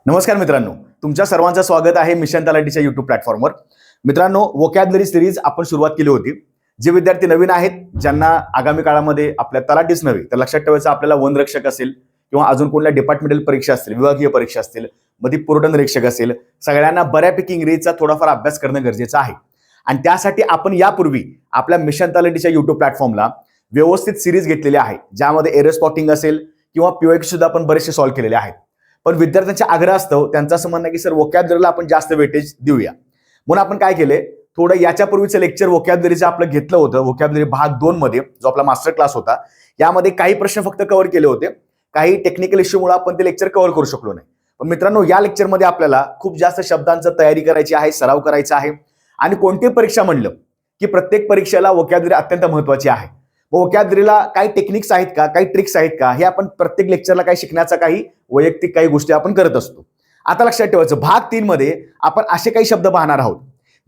नमस्कार मित्रांनो, तुमच्या सर्वांचं स्वागत आहे मिशन तलाठीच्या YouTube प्लॅटफॉर्मवर. मित्रांनो, वोकॅब्युलरी सिरीज आपण सुरुवात केली होती. जे विद्यार्थी नवीन आहेत, ज्यांना आगामी काळामध्ये आपल्या तलाठीच नव्हे तर लक्षात ठेवायचं आपल्याला वनरक्षक असेल किंवा अजून कोणत्या डिपार्टमेंटल परीक्षा असतील, विभागीय परीक्षा असतील, मध्ये पुरवठा निरीक्षक असेल, सगळ्यांना बऱ्यापैकी इंग्रजीचा थोडाफार अभ्यास करणं गरजेचं आहे. आणि त्यासाठी आपण यापूर्वी आपल्या मिशन तलाठीच्या YouTube प्लॅटफॉर्मला व्यवस्थित सिरीज घेतलेली आहे, ज्यामध्ये एरर स्पॉटिंग असेल किंवा POQ सुद्धा आपण बरेचसे सॉल्व्ह केलेले आहेत. पण विद्यार्थ्यांच्या आग्रह असतो, त्यांचं असं म्हणणं आहे की सर वोकॅब्युलरीला आपण जास्त वेटेज देऊया. म्हणून आपण काय केले, थोडं याच्यापूर्वीचं लेक्चर वोकॅब्युलरीचं आपलं घेतलं होतं. वोकॅब्युलरी भाग 2 मध्ये जो आपला मास्टर क्लास होता, यामध्ये काही प्रश्न फक्त कव्हर केले होते. काही टेक्निकल इश्यूमुळे आपण ते लेक्चर कव्हर करू शकलो नाही. पण मित्रांनो, या लेक्चरमध्ये आपल्याला खूप जास्त शब्दांचं तयारी करायची आहे, सराव करायचा आहे. आणि कोणती परीक्षा म्हणलं की प्रत्येक परीक्षेला वोकॅब्युलरी अत्यंत महत्त्वाची आहे. वोकॅब्युलरीला काही टेक्निक्स आहेत का, काही ट्रिक्स आहेत का, हे आपण प्रत्येक लेक्चरला काही शिकण्याचा काही वैयक्तिक काही गोष्टी आपण करत असतो. आता लक्षात ठेवायचं, भाग 3 मध्ये आपण असे काही शब्द पाहणार आहोत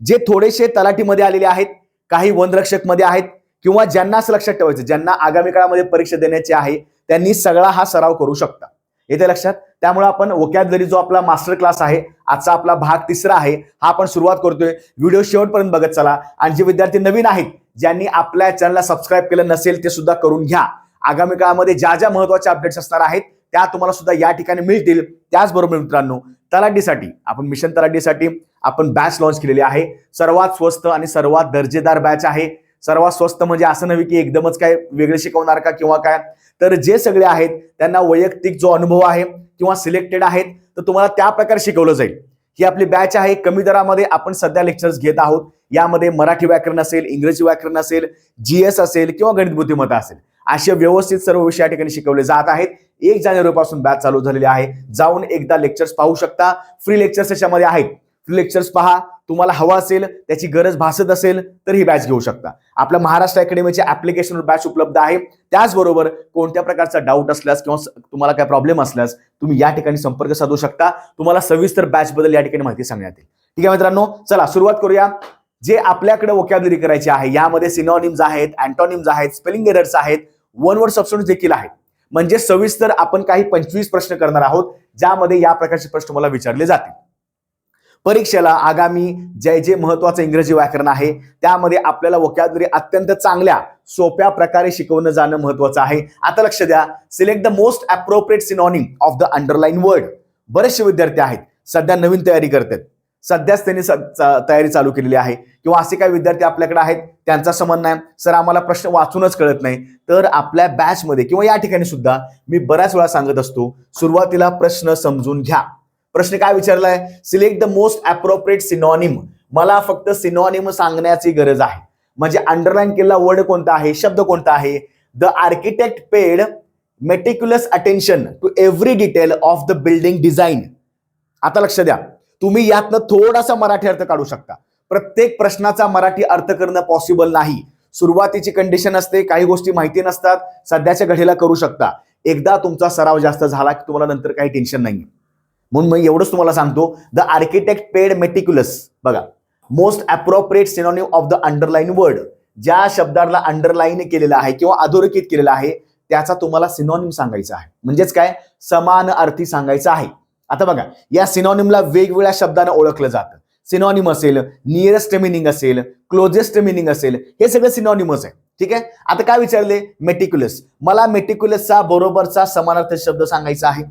जे थोडेसे तलाठीमध्ये आलेले आहेत, काही वनरक्षक मध्ये आहेत, किंवा ज्यांना असं लक्षात ठेवायचं ज्यांना आगामी काळामध्ये परीक्षा देण्याची आहे त्यांनी सगळा हा सराव करू शकता. येते लक्षात. त्यामुळे आपण वोकॅब्युलरी जो आपला मास्टर क्लास आहे, आजचा आपला भाग 3 आहे, हा आपण सुरुवात करतोय. व्हिडिओ शेवटपर्यंत बघत चला. आणि जे विद्यार्थी नवीन आहेत, ज्यांनी आपल्या चॅनलला सबस्क्राईब केलं नसेल ते सुद्धा करून घ्या. आगामी काळामध्ये ज्या ज्या महत्त्वाच्या अपडेट्स असणार आहेत त्या तुम्हाला सुद्धा या ठिकाणी मिळतील. त्याचबरोबर मित्रांनो, तलाठीसाठी आपण मिशन तलाठीसाठी आपण बॅच लॉन्च केलेली आहे. सर्वात स्वस्त आणि सर्वात दर्जेदार बॅच आहे. सर्वात स्वस्त म्हणजे असं नव्हे की एकदमच काय वेगळे शिकवणार का किंवा काय, तर जे सगळे आहेत त्यांना वैयक्तिक जो अनुभव आहे किंवा सिलेक्टेड आहेत तर तुम्हाला त्या प्रकारे शिकवलं जाईल. ही आपली बॅच आहे. कमी दरामध्ये आपण सध्या लेक्चर्स घेत आहोत. यामध्ये मराठी व्याकरण असेल, इंग्रजी व्याकरण असेल, GS असेल किंवा गणित बुद्धिमत्ता असेल, असे व्यवस्थित सर्व विषय या ठिकाणी शिकवले जात आहेत. 1 जानेवारी पासून बॅच चालू झालेली आहे. जाऊन एकदा लेक्चर्स पाहू शकता. फ्री लेक्चर्स त्याच्यामध्ये आहेत. फ्री लेक्चर्स पहा. तुम्हाला हवा असेल, त्याची गरज भासत असेल तर ही बॅच घेऊ शकता. आपल्या महाराष्ट्र अकॅडमीच्या ऍप्लिकेशनवर बॅच उपलब्ध आहे. त्याचबरोबर कोणत्या प्रकारचा डाऊट असल्यास किंवा तुम्हाला काय प्रॉब्लेम असल्यास तुम्ही या ठिकाणी संपर्क साधू शकता. तुम्हाला सविस्तर बॅच बद्दल या ठिकाणी माहिती सांगण्यात येईल. ठीक आहे मित्रांनो, चला सुरुवात करूया. जे आपल्याकडे वोकॅब्युलरी करायची आहे, यामध्ये सिनॉनिम्स आहेत, अँटोनिम्स आहेत, स्पेलिंग एरर्स आहेत, वन वर्ड सबस्टिट्यूट देखील आहेत. म्हणजे सविस्तर आपण काही 25 प्रश्न करणार आहोत, ज्यामध्ये या प्रकारचे प्रश्न मला विचारले जातील. परीक्षेला आगामी जे महत्त्वाचं इंग्रजी व्याकरण आहे, त्यामध्ये आपल्याला वोकॅब्युलरी अत्यंत चांगल्या सोप्या प्रकारे शिकवणं जाणं महत्त्वाचं आहे. आता लक्ष द्या. Select the most appropriate synonym of the underline word. बरेचसे विद्यार्थी आहेत सध्या नवीन तयारी करतात, सध्याच त्यांनी तयारी चालू केलेली आहे. किंवा असे काही विद्यार्थी आपल्याकडे आहेत, त्यांचा असं म्हणणं आहे सर आम्हाला प्रश्न वाचूनच कळत नाही. तर आपल्या बॅचमध्ये किंवा या ठिकाणी सुद्धा मी बऱ्याच वेळा सांगत असतो, सुरुवातीला प्रश्न समजून घ्या. प्रश्न काय विचारलाय? Select the most appropriate synonym. मला फक्त सिनॉनिम सांगण्याची गरज आहे. म्हणजे अंडरलाइन केलेला वर्ड कोणता आहे, शब्द कोणता आहे? The architect paid meticulous attention to every detail of the building design. आता लक्ष द्या, तुम्ही यातनं थोडासा मराठी अर्थ काढू शकता. प्रत्येक प्रश्नाचा मराठी अर्थ करणं पॉसिबल नाही. सुरुवातीची कंडिशन असते, काही गोष्टी माहिती नसतात, सध्याच्या घडीला करू शकता. एकदा तुमचा सराव जास्त झाला की तुम्हाला नंतर काही टेन्शन नाही. म्हणून मी एवढंच तुम्हाला सांगतो, द आर्किटेक्ट पेड मेटिक्युलस. बघा, most appropriate synonym of the underline word. ज्या शब्दाला अंडरलाइन केलेला आहे किंवा अधोरेखित केलेला आहे त्याचा तुम्हाला सिनॉनिम सांगायचा आहे. म्हणजेच काय, समान अर्थी सांगायचं आहे. आता बघा, या सिनॉनिमला वेगवेगळ्या शब्दाने ओळखलं जातं. सिनॉनिम असेल, नियरेस्ट मिनिंग असेल, क्लोजेस्ट मिनिंग असेल, हे सगळं सिनॉनिमच आहे. ठीक आहे. आता काय विचारले? मेटिक्युलस. मला मेटिक्युलसचा बरोबरचा समानार्थी शब्द सांगायचा आहे.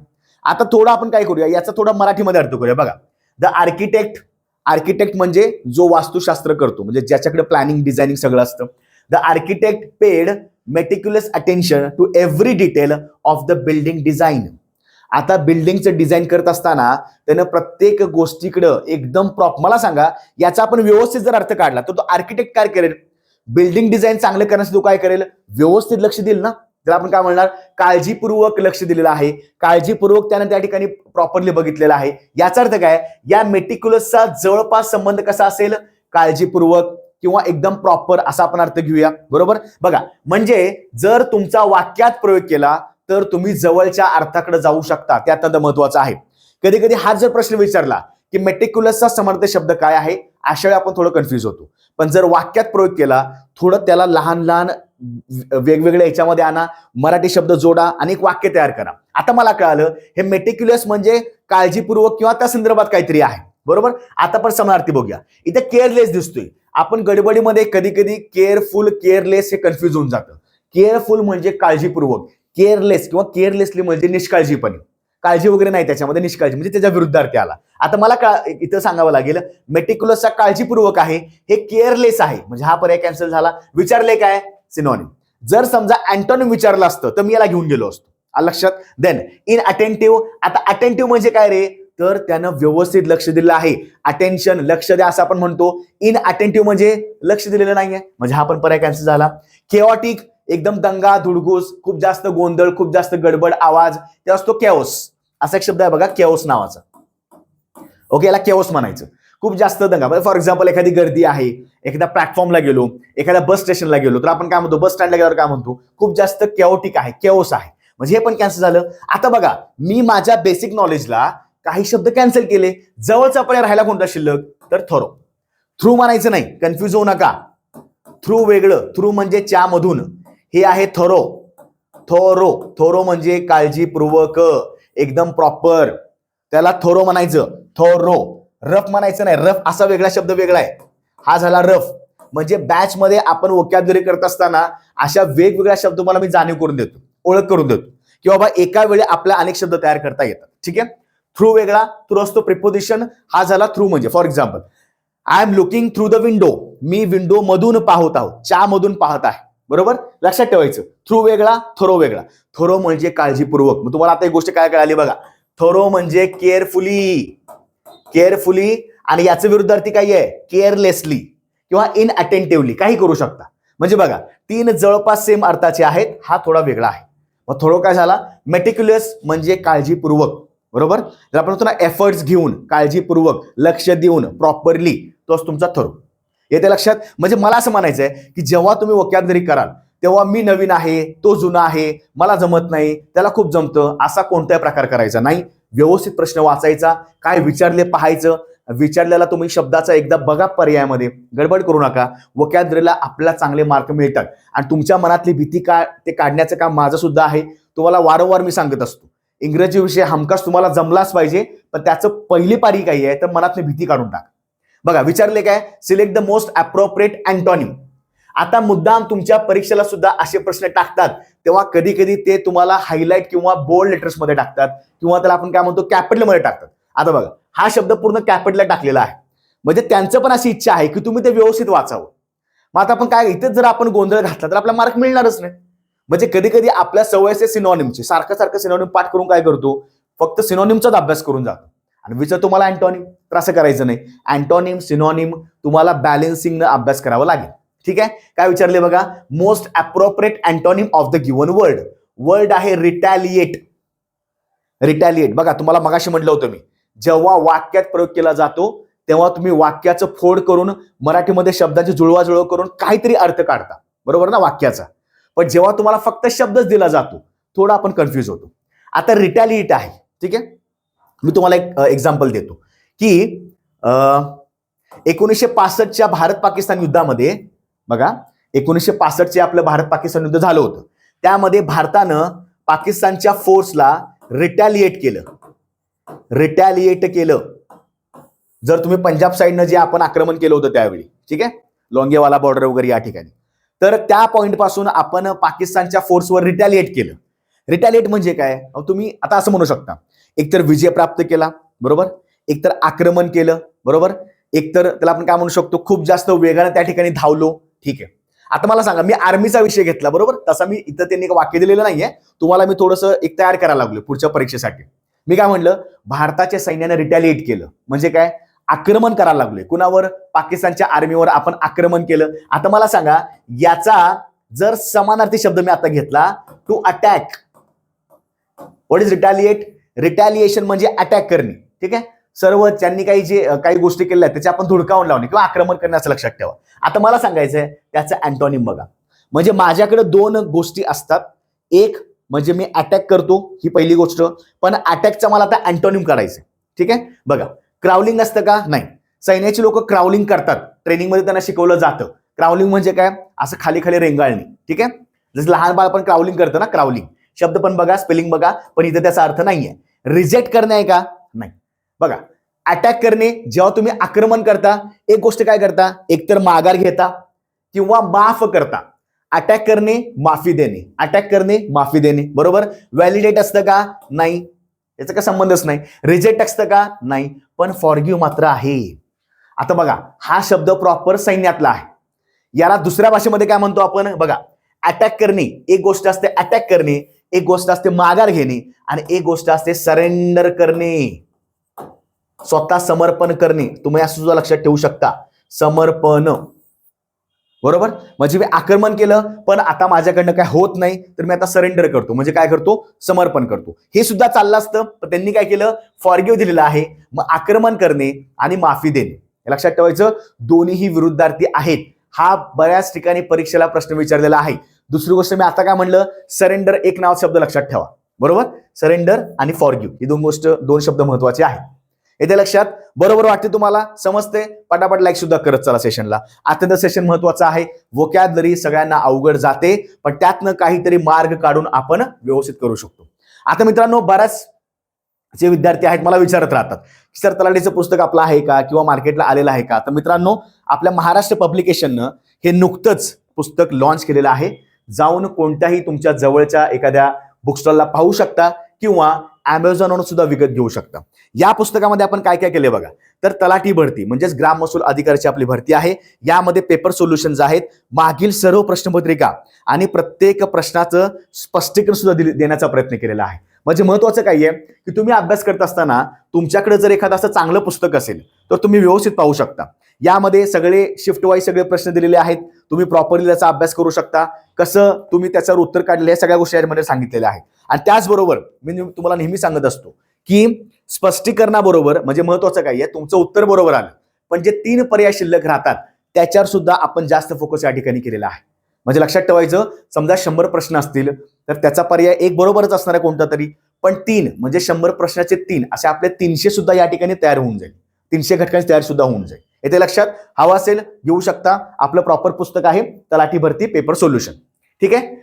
आता थोडं आपण काय करूया, याचा थोडा मराठीमध्ये अर्थ करूया. बघा, द आर्किटेक्ट. आर्किटेक्ट म्हणजे जो वास्तुशास्त्र करतो, म्हणजे ज्याच्याकडे प्लॅनिंग डिझायनिंग सगळं असतं. The architect paid meticulous attention to every detail of the building design. आता बिल्डिंगचं डिझाईन करत असताना त्यानं प्रत्येक गोष्टीकडं एकदम मला सांगा, याचा आपण व्यवस्थित जर अर्थ काढला तर तो आर्किटेक्ट काय करेल? बिल्डिंग डिझाईन चांगलं करण्यासाठी तो काय करेल? व्यवस्थित लक्ष देईल ना. तर आपण काय म्हणणार? काळजीपूर्वक लक्ष दिलेलं आहे, काळजीपूर्वक त्यानं त्या ठिकाणी प्रॉपरली बघितलेलं आहे. याचा अर्थ काय? या मेटिक्युलसचा जवळपास संबंध कसा असेल? काळजीपूर्वक किंवा एकदम प्रॉपर असा आपण अर्थ घेऊया. बरोबर. बघा, म्हणजे जर तुमचा वाक्यात प्रयोग केला तर तुम्ही जवळच्या अर्थाकडे जाऊ शकता. ते अत्यंत महत्वाचं आहे. कधी कधी हा जर प्रश्न विचारला की मेटिक्युलसचा समानार्थी शब्द काय आहे, अशा वेळी आपण थोडं कन्फ्युज होतो. पण जर वाक्यात प्रयोग केला, थोडं त्याला लहान लहान वेगवेगळ्या याच्यामध्ये आणा, मराठी शब्द जोडा आणि एक वाक्य तयार करा. आता मला कळालं हे मेटिक्युलस म्हणजे काळजीपूर्वक किंवा त्या संदर्भात काहीतरी आहे. बरोबर. आता पण समानार्थी बघूया. इथे केअरलेस दिसतोय. आपण गडबडीमध्ये कधी कधी केअरफुल केअरलेस हे कन्फ्युज होऊन जातं. केअरफुल म्हणजे काळजीपूर्वक, केअरलेस किंवा केअरलेसली म्हणजे निष्काळजीपणे, काळजी वगैरे नाही त्याच्यामध्ये, निष्काळजी म्हणजे त्याच्या विरुद्धार्थी आला. आता मला इथं सांगावं लागेल मेटिक्युलसचा काळजीपूर्वक आहे, हे केअरलेस आहे, म्हणजे हा पर्याय कॅन्सल झाला. विचारले काय? सिनोनिम. जर समजा अँटोनिम विचारलं असतं तर मी याला घेऊन गेलो असतो. लक्षात. Then in attentive. आता अटेंटिव्ह म्हणजे काय रे? तर त्यानं व्यवस्थित लक्ष दिलेलं आहे. अटेन्शन, लक्ष द्या असं आपण म्हणतो. इन अटेंटिव्ह म्हणजे लक्ष दिलेलं नाहीये, म्हणजे हा पण पर्याय कॅन्सल झाला. केओटिक, एकदम दंगा धुडगूस, खूप जास्त गोंधळ, खूप जास्त गडबड आवाज, ते असतो केओस. असा एक शब्द आहे बघा केओस नावाचा. ओके, याला केओस म्हणायचं. खूप जास्त दंगा. फॉर एक्झाम्पल एखादी गर्दी आहे, एखाद्या प्लॅटफॉर्मला गेलो, एखाद्या बस स्टेशनला गेलो तर आपण काय म्हणतो? बस स्टँडला गेल्यावर काय म्हणतो? खूप जास्त केओटिक आहे, केओस आहे, म्हणजे हे पण कॅन्सल झालं. आता बघा, मी माझ्या बेसिक नॉलेजला काही शब्द कॅन्सल केले. जवळचा पर्याय राहायला कोणता शिल्लक? तर थोरो. थ्रू म्हणायचं नाही, कन्फ्युज होऊ नका. थ्रू वेगळं, थ्रू म्हणजे च्यामधून, हे आहे थोरो. थोरो, थोरो म्हणजे काळजीपूर्वक, एकदम प्रॉपर, त्याला थोरो म्हणायचं. थोरो. रफ म्हणायचं नाही, रफ असा वेगळा शब्द वेगळा आहे, हा झाला रफ. म्हणजे बॅच मध्ये आपण वोकॅब्युलरी करत असताना अशा वेगवेगळ्या शब्द मला मी जाणीव करून देतो, ओळख करून देतो की बाबा एका वेळी आपल्या अनेक शब्द तयार करता येतात. ठीक आहे. थ्रू वेगळा, थ्रू असतो प्रिपोजिशन, हा झाला थ्रू. म्हणजे for example I am looking through the window, me window मधून पाहत आहोत, च्या मधून पाहत आहे. बरोबर, लक्षात ठेवायचं. थ्रू वेगळा, थोरो वेगळा. थोरो म्हणजे काळजीपूर्वक. मग तुम्हाला आता एक गोष्ट काय कळाली बघा, थोरो म्हणजे केअरफुली, केअरफुली, आणि याचं विरुद्धार्थी काय आहे? केअरलेसली किंवा इन अटेंटिव्हली, काही करू शकता. म्हणजे बघा, तीन जवळपास सेम अर्थाचे आहेत, हा थोडा वेगळा आहे. मग थोडं काय झाला? मेटिक्युलस म्हणजे काळजीपूर्वक. बरोबर. जर आपण म्हणतो ना एफर्ट्स घेऊन, काळजीपूर्वक, लक्ष देऊन, प्रॉपरली, तोच तुमचा थोरो. येते लक्षात. म्हणजे मला असं म्हणायचं आहे की जेव्हा तुम्ही वोकॅब्युलरी कराल तेव्हा मी नवीन आहे, तो जुना आहे, मला जमत नाही, त्याला खूप जमतं, असा कोणताही प्रकार करायचा नाही. व्यवस्थित प्रश्न वाचायचा, काय विचारले पाहायचं, विचारलेला तुम्ही शब्दाचा एकदा बघा पर्यायामध्ये, गडबड करू नका. वोकॅब्युलरीला आपल्याला चांगले मार्क मिळतात आणि तुमच्या मनातली भीती ते काढण्याचं काम माझं सुद्धा आहे. तुम्हाला वारंवार मी सांगत असतो, इंग्रजी विषय हमखास तुम्हाला जमलाच पाहिजे, पण त्याचं पहिली पारी काही आहे तर मनातली भीती काढून टाका. बघा, विचारले काय? Select the most appropriate antonym. आता मुद्दाम तुमच्या परीक्षेला सुद्धा असे प्रश्न टाकतात तेव्हा कधी कधी ते तुम्हाला हायलाइट किंवा बोल्ड लेटर्स मध्ये टाकतात, किंवा त्याला आपण काय म्हणतो कॅपिटल मध्ये टाकतात. आता बघा, हा शब्द पूर्ण कॅपिटलला टाकलेला आहे, म्हणजे त्यांचं पण अशी इच्छा आहे की तुम्ही ते व्यवस्थित वाचावं. मग आता आपण काय, इथेच जर आपण गोंधळ घातला तर आपला मार्क मिळणारच नाही. म्हणजे कधी कधी आपल्या सवयचे सिनोनिमचे सारखं सारखं सिनोनिम पाठ करून काय करतो, फक्त सिनोनिमचाच अभ्यास करून जातो आणि विचार तुम्हाला अँटोनिम. तर असं करायचं नाही. अँटोनिम, सिनोनिम तुम्हाला बॅलन्सिंग अभ्यास करावा लागेल. ठीक आहे. काय विचारले बघा, most appropriate antonym of the given word. Word आहे रिटॅलिएट. रिटॅलिएट बघा, तुम्हाला मगाशी म्हटलं होतं मी, जेव्हा वाक्यात प्रयोग केला जातो तेव्हा तुम्ही वाक्याचं फोड करून मराठीमध्ये शब्दाची जुळवाजुळव करून काहीतरी अर्थ काढता, बरोबर ना, वाक्याचा. पण जेव्हा तुम्हाला फक्त शब्दच दिला जातो थोडा आपण कन्फ्युज होतो. आता रिटॅलिएट आहे. ठीक आहे. मी तुम्हाला एक एक्झाम्पल देतो की 1965च्या भारत पाकिस्तान युद्धामध्ये बघा, 1965चे आपलं भारत पाकिस्तान युद्ध झालं होतं. त्यामध्ये भारतानं पाकिस्तानच्या फोर्सला रिटॅलिएट केलं. रिटॅलिएट केलं. जर तुम्ही पंजाब साईडनं जे आपण आक्रमण केलं होतं त्यावेळी, ठीक आहे, लोंगेवाला बॉर्डर वगैरे या ठिकाणी, तर त्या पॉइंट पासून आपण पाकिस्तानच्या फोर्सवर रिटॅलिएट केलं. रिटॅलिएट म्हणजे काय? तुम्ही आता असं म्हणू शकता, एकतर विजय प्राप्त केला, बरोबर, एकतर आक्रमण केलं, बरोबर, एकतर त्याला आपण काय म्हणू शकतो, खूप जास्त वेगाने त्या ठिकाणी धावलो. ठीक आहे. आता मला सांगा, मी आर्मीचा विषय घेतला, बरोबर, तसा मी इथं त्यांनी एक वाक्य दिलेलं नाहीये, तुम्हाला मी थोडंसं एक तयार करायला लागलो पुढच्या परीक्षेसाठी. मी काय म्हणलं, भारताच्या सैन्याने रिटॅलिएट केलं म्हणजे काय, आक्रमण करायला लागलोय. कुणावर? पाकिस्तानच्या आर्मीवर आपण आक्रमण केलं. आता मला सांगा, याचा जर समानार्थी शब्द मी आता घेतला, to attack. What is retaliate? Retaliation म्हणजे अटॅक करणे. ठीक आहे. सर्व त्यांनी काही गोष्टी केल्या त्याचे आपण धुडकावून लावणे किंवा आक्रमण करण्याचं लक्षात ठेवा. आता मला सांगायचंय त्याचं अँटोनिम बघा. म्हणजे माझ्याकडे दोन गोष्टी असतात. एक म्हणजे मी अटॅक करतो, ही पहिली गोष्ट, पण अटॅकचा मला आता अँटोनिम करायचंय. ठीक आहे. बघा, क्राउलिंग असतं का? नाही. सैन्याची लोक क्राउलिंग करतात, ट्रेनिंगमध्ये त्यांना शिकवलं जातं. क्राउलिंग म्हणजे काय, असं खाली खाली रेंगाळणे. ठीक आहे, जसं लहान बाळ पण क्राउलिंग करतं ना, क्राउलिंग शब्द पण बघा, स्पेलिंग बघा, पण इथे त्याचा अर्थ नाहीये. रिजेक्ट करणे आहे का, नाही. बघा, अटॅक करणे, जेव्हा तुम्ही आक्रमण करता, एक गोष्ट काय करता, एकतर माघार घेता किंवा माफ करता. अटॅक करणे, माफी देणे, अटॅक करणे, माफी देणे, बरोबर. व्हॅलिडेट असतं का, नाही, याचा काय संबंधच नाही. रिजेक्ट असतं का, नाही, पण फॉरगिव्ह मात्र आहे. आता बघा, हा शब्द प्रॉपर सैन्यातला आहे. याला दुसऱ्या भाषेमध्ये काय म्हणतो आपण, बघा, अटॅक करणे एक गोष्ट असते, अटॅक करणे एक गोष्ट असते, माघार घेणे, आणि एक गोष्ट असते सरेंडर करणे, स्वतः समर्पण करणे. तुम्ही असं सुद्धा लक्षात ठेवू शकता, समर्पण, बरोबर. म्हणजे मी आक्रमण केलं, पण आता माझ्याकडनं काय होत नाही, तर मी आता सरेंडर करतो, म्हणजे काय करतो, समर्पण करतो. हे सुद्धा चाललं असतं, पण त्यांनी काय केलं, फॉरगिव्ह दिलेलं आहे. मग आक्रमण करणे आणि माफी देणे, लक्षात ठेवायचं, दोन्हीही विरुद्धार्थी आहेत. हा बऱ्याच ठिकाणी परीक्षेला प्रश्न विचारलेला आहे. दुसरी गोष्ट मी आता काय म्हणलं, सरेंडर एक नाव शब्द लक्षात ठेवा, बरोबर. सरेंडर आणि फॉरगिव्ह ही दोन शब्द महत्वाचे आहेत. येते लक्षात, बरोबर वाटते तुम्हाला, समजते, पटापट लाईक सुद्धा करत चला सेशनला. आजचं सेशन महत्वाचं आहे. वोकॅब्युलरी सगळ्यांना अवघड जाते, पण त्यातनं काहीतरी मार्ग काढून आपण व्यवस्थित करू शकतो. आता मित्रांनो, बऱ्याच जे विद्यार्थी आहेत मला विचारत राहतात, सर तलाठीचं पुस्तक आपलं आहे का, किंवा मार्केटला आलेलं आहे का. तर मित्रांनो, आपल्या महाराष्ट्र पब्लिकेशननं हे नुकतंच पुस्तक लॉन्च केलेलं आहे. जाऊन कोणत्याही तुमच्या जवळच्या एखाद्या बुक स्टॉलला पाहू शकता, किंवा अमेझॉनवरून सुद्धा विकत घेऊ शकता. या पुस्तकामध्ये आपण काय काय केले बघा, तर तलाठी भरती म्हणजेच ग्राम महसूल अधिकाऱ्याची आपली भरती आहे. यामध्ये पेपर सोल्युशन्स आहेत, मागील सर्व प्रश्नपत्रिका आणि प्रत्येक प्रश्नाचं स्पष्टीकरण सुद्धा देण्याचा प्रयत्न केलेला आहे. म्हणजे महत्वाचं काय आहे की तुम्ही अभ्यास करत असताना तुमच्याकडे जर एखादं असं चांगलं पुस्तक असेल तर तुम्ही व्यवस्थित पाहू शकता. यामध्ये सगळे शिफ्ट वाईज सगळे प्रश्न दिलेले आहेत, तुम्ही प्रॉपरली त्याचा अभ्यास करू शकता, कसं तुम्ही त्याच्यावर उत्तर काढले, या सगळ्या गोष्टी यामध्ये सांगितलेल्या आहेत. आणि त्याचबरोबर मी तुम्हाला नेहमी सांगत असतो की स्पष्टीकरणाबरोबर, म्हणजे महत्वाचं काय आहे, तुमचं उत्तर बरोबर आलं, पण जे 3 पर्याय शिल्लक राहतात त्याच्यावर सुद्धा आपण जास्त फोकस या ठिकाणी केलेला आहे. म्हणजे लक्षात ठेवायचं, समजा 100 प्रश्न असतील तर त्याचा पर्याय एक बरोबरच असणार आहे कोणता तरी, पण 3 म्हणजे 100 प्रश्नाचे 3 असे आपले 300 सुद्धा या ठिकाणी तयार होऊन जाईल, 300 घटकांची तयार सुद्धा होऊन जाईल. येथे लक्षात, हवा असेल घेऊ शकता. आपलं प्रॉपर पुस्तक आहे तलाठी भरती पेपर सोल्युशन. ठीक आहे,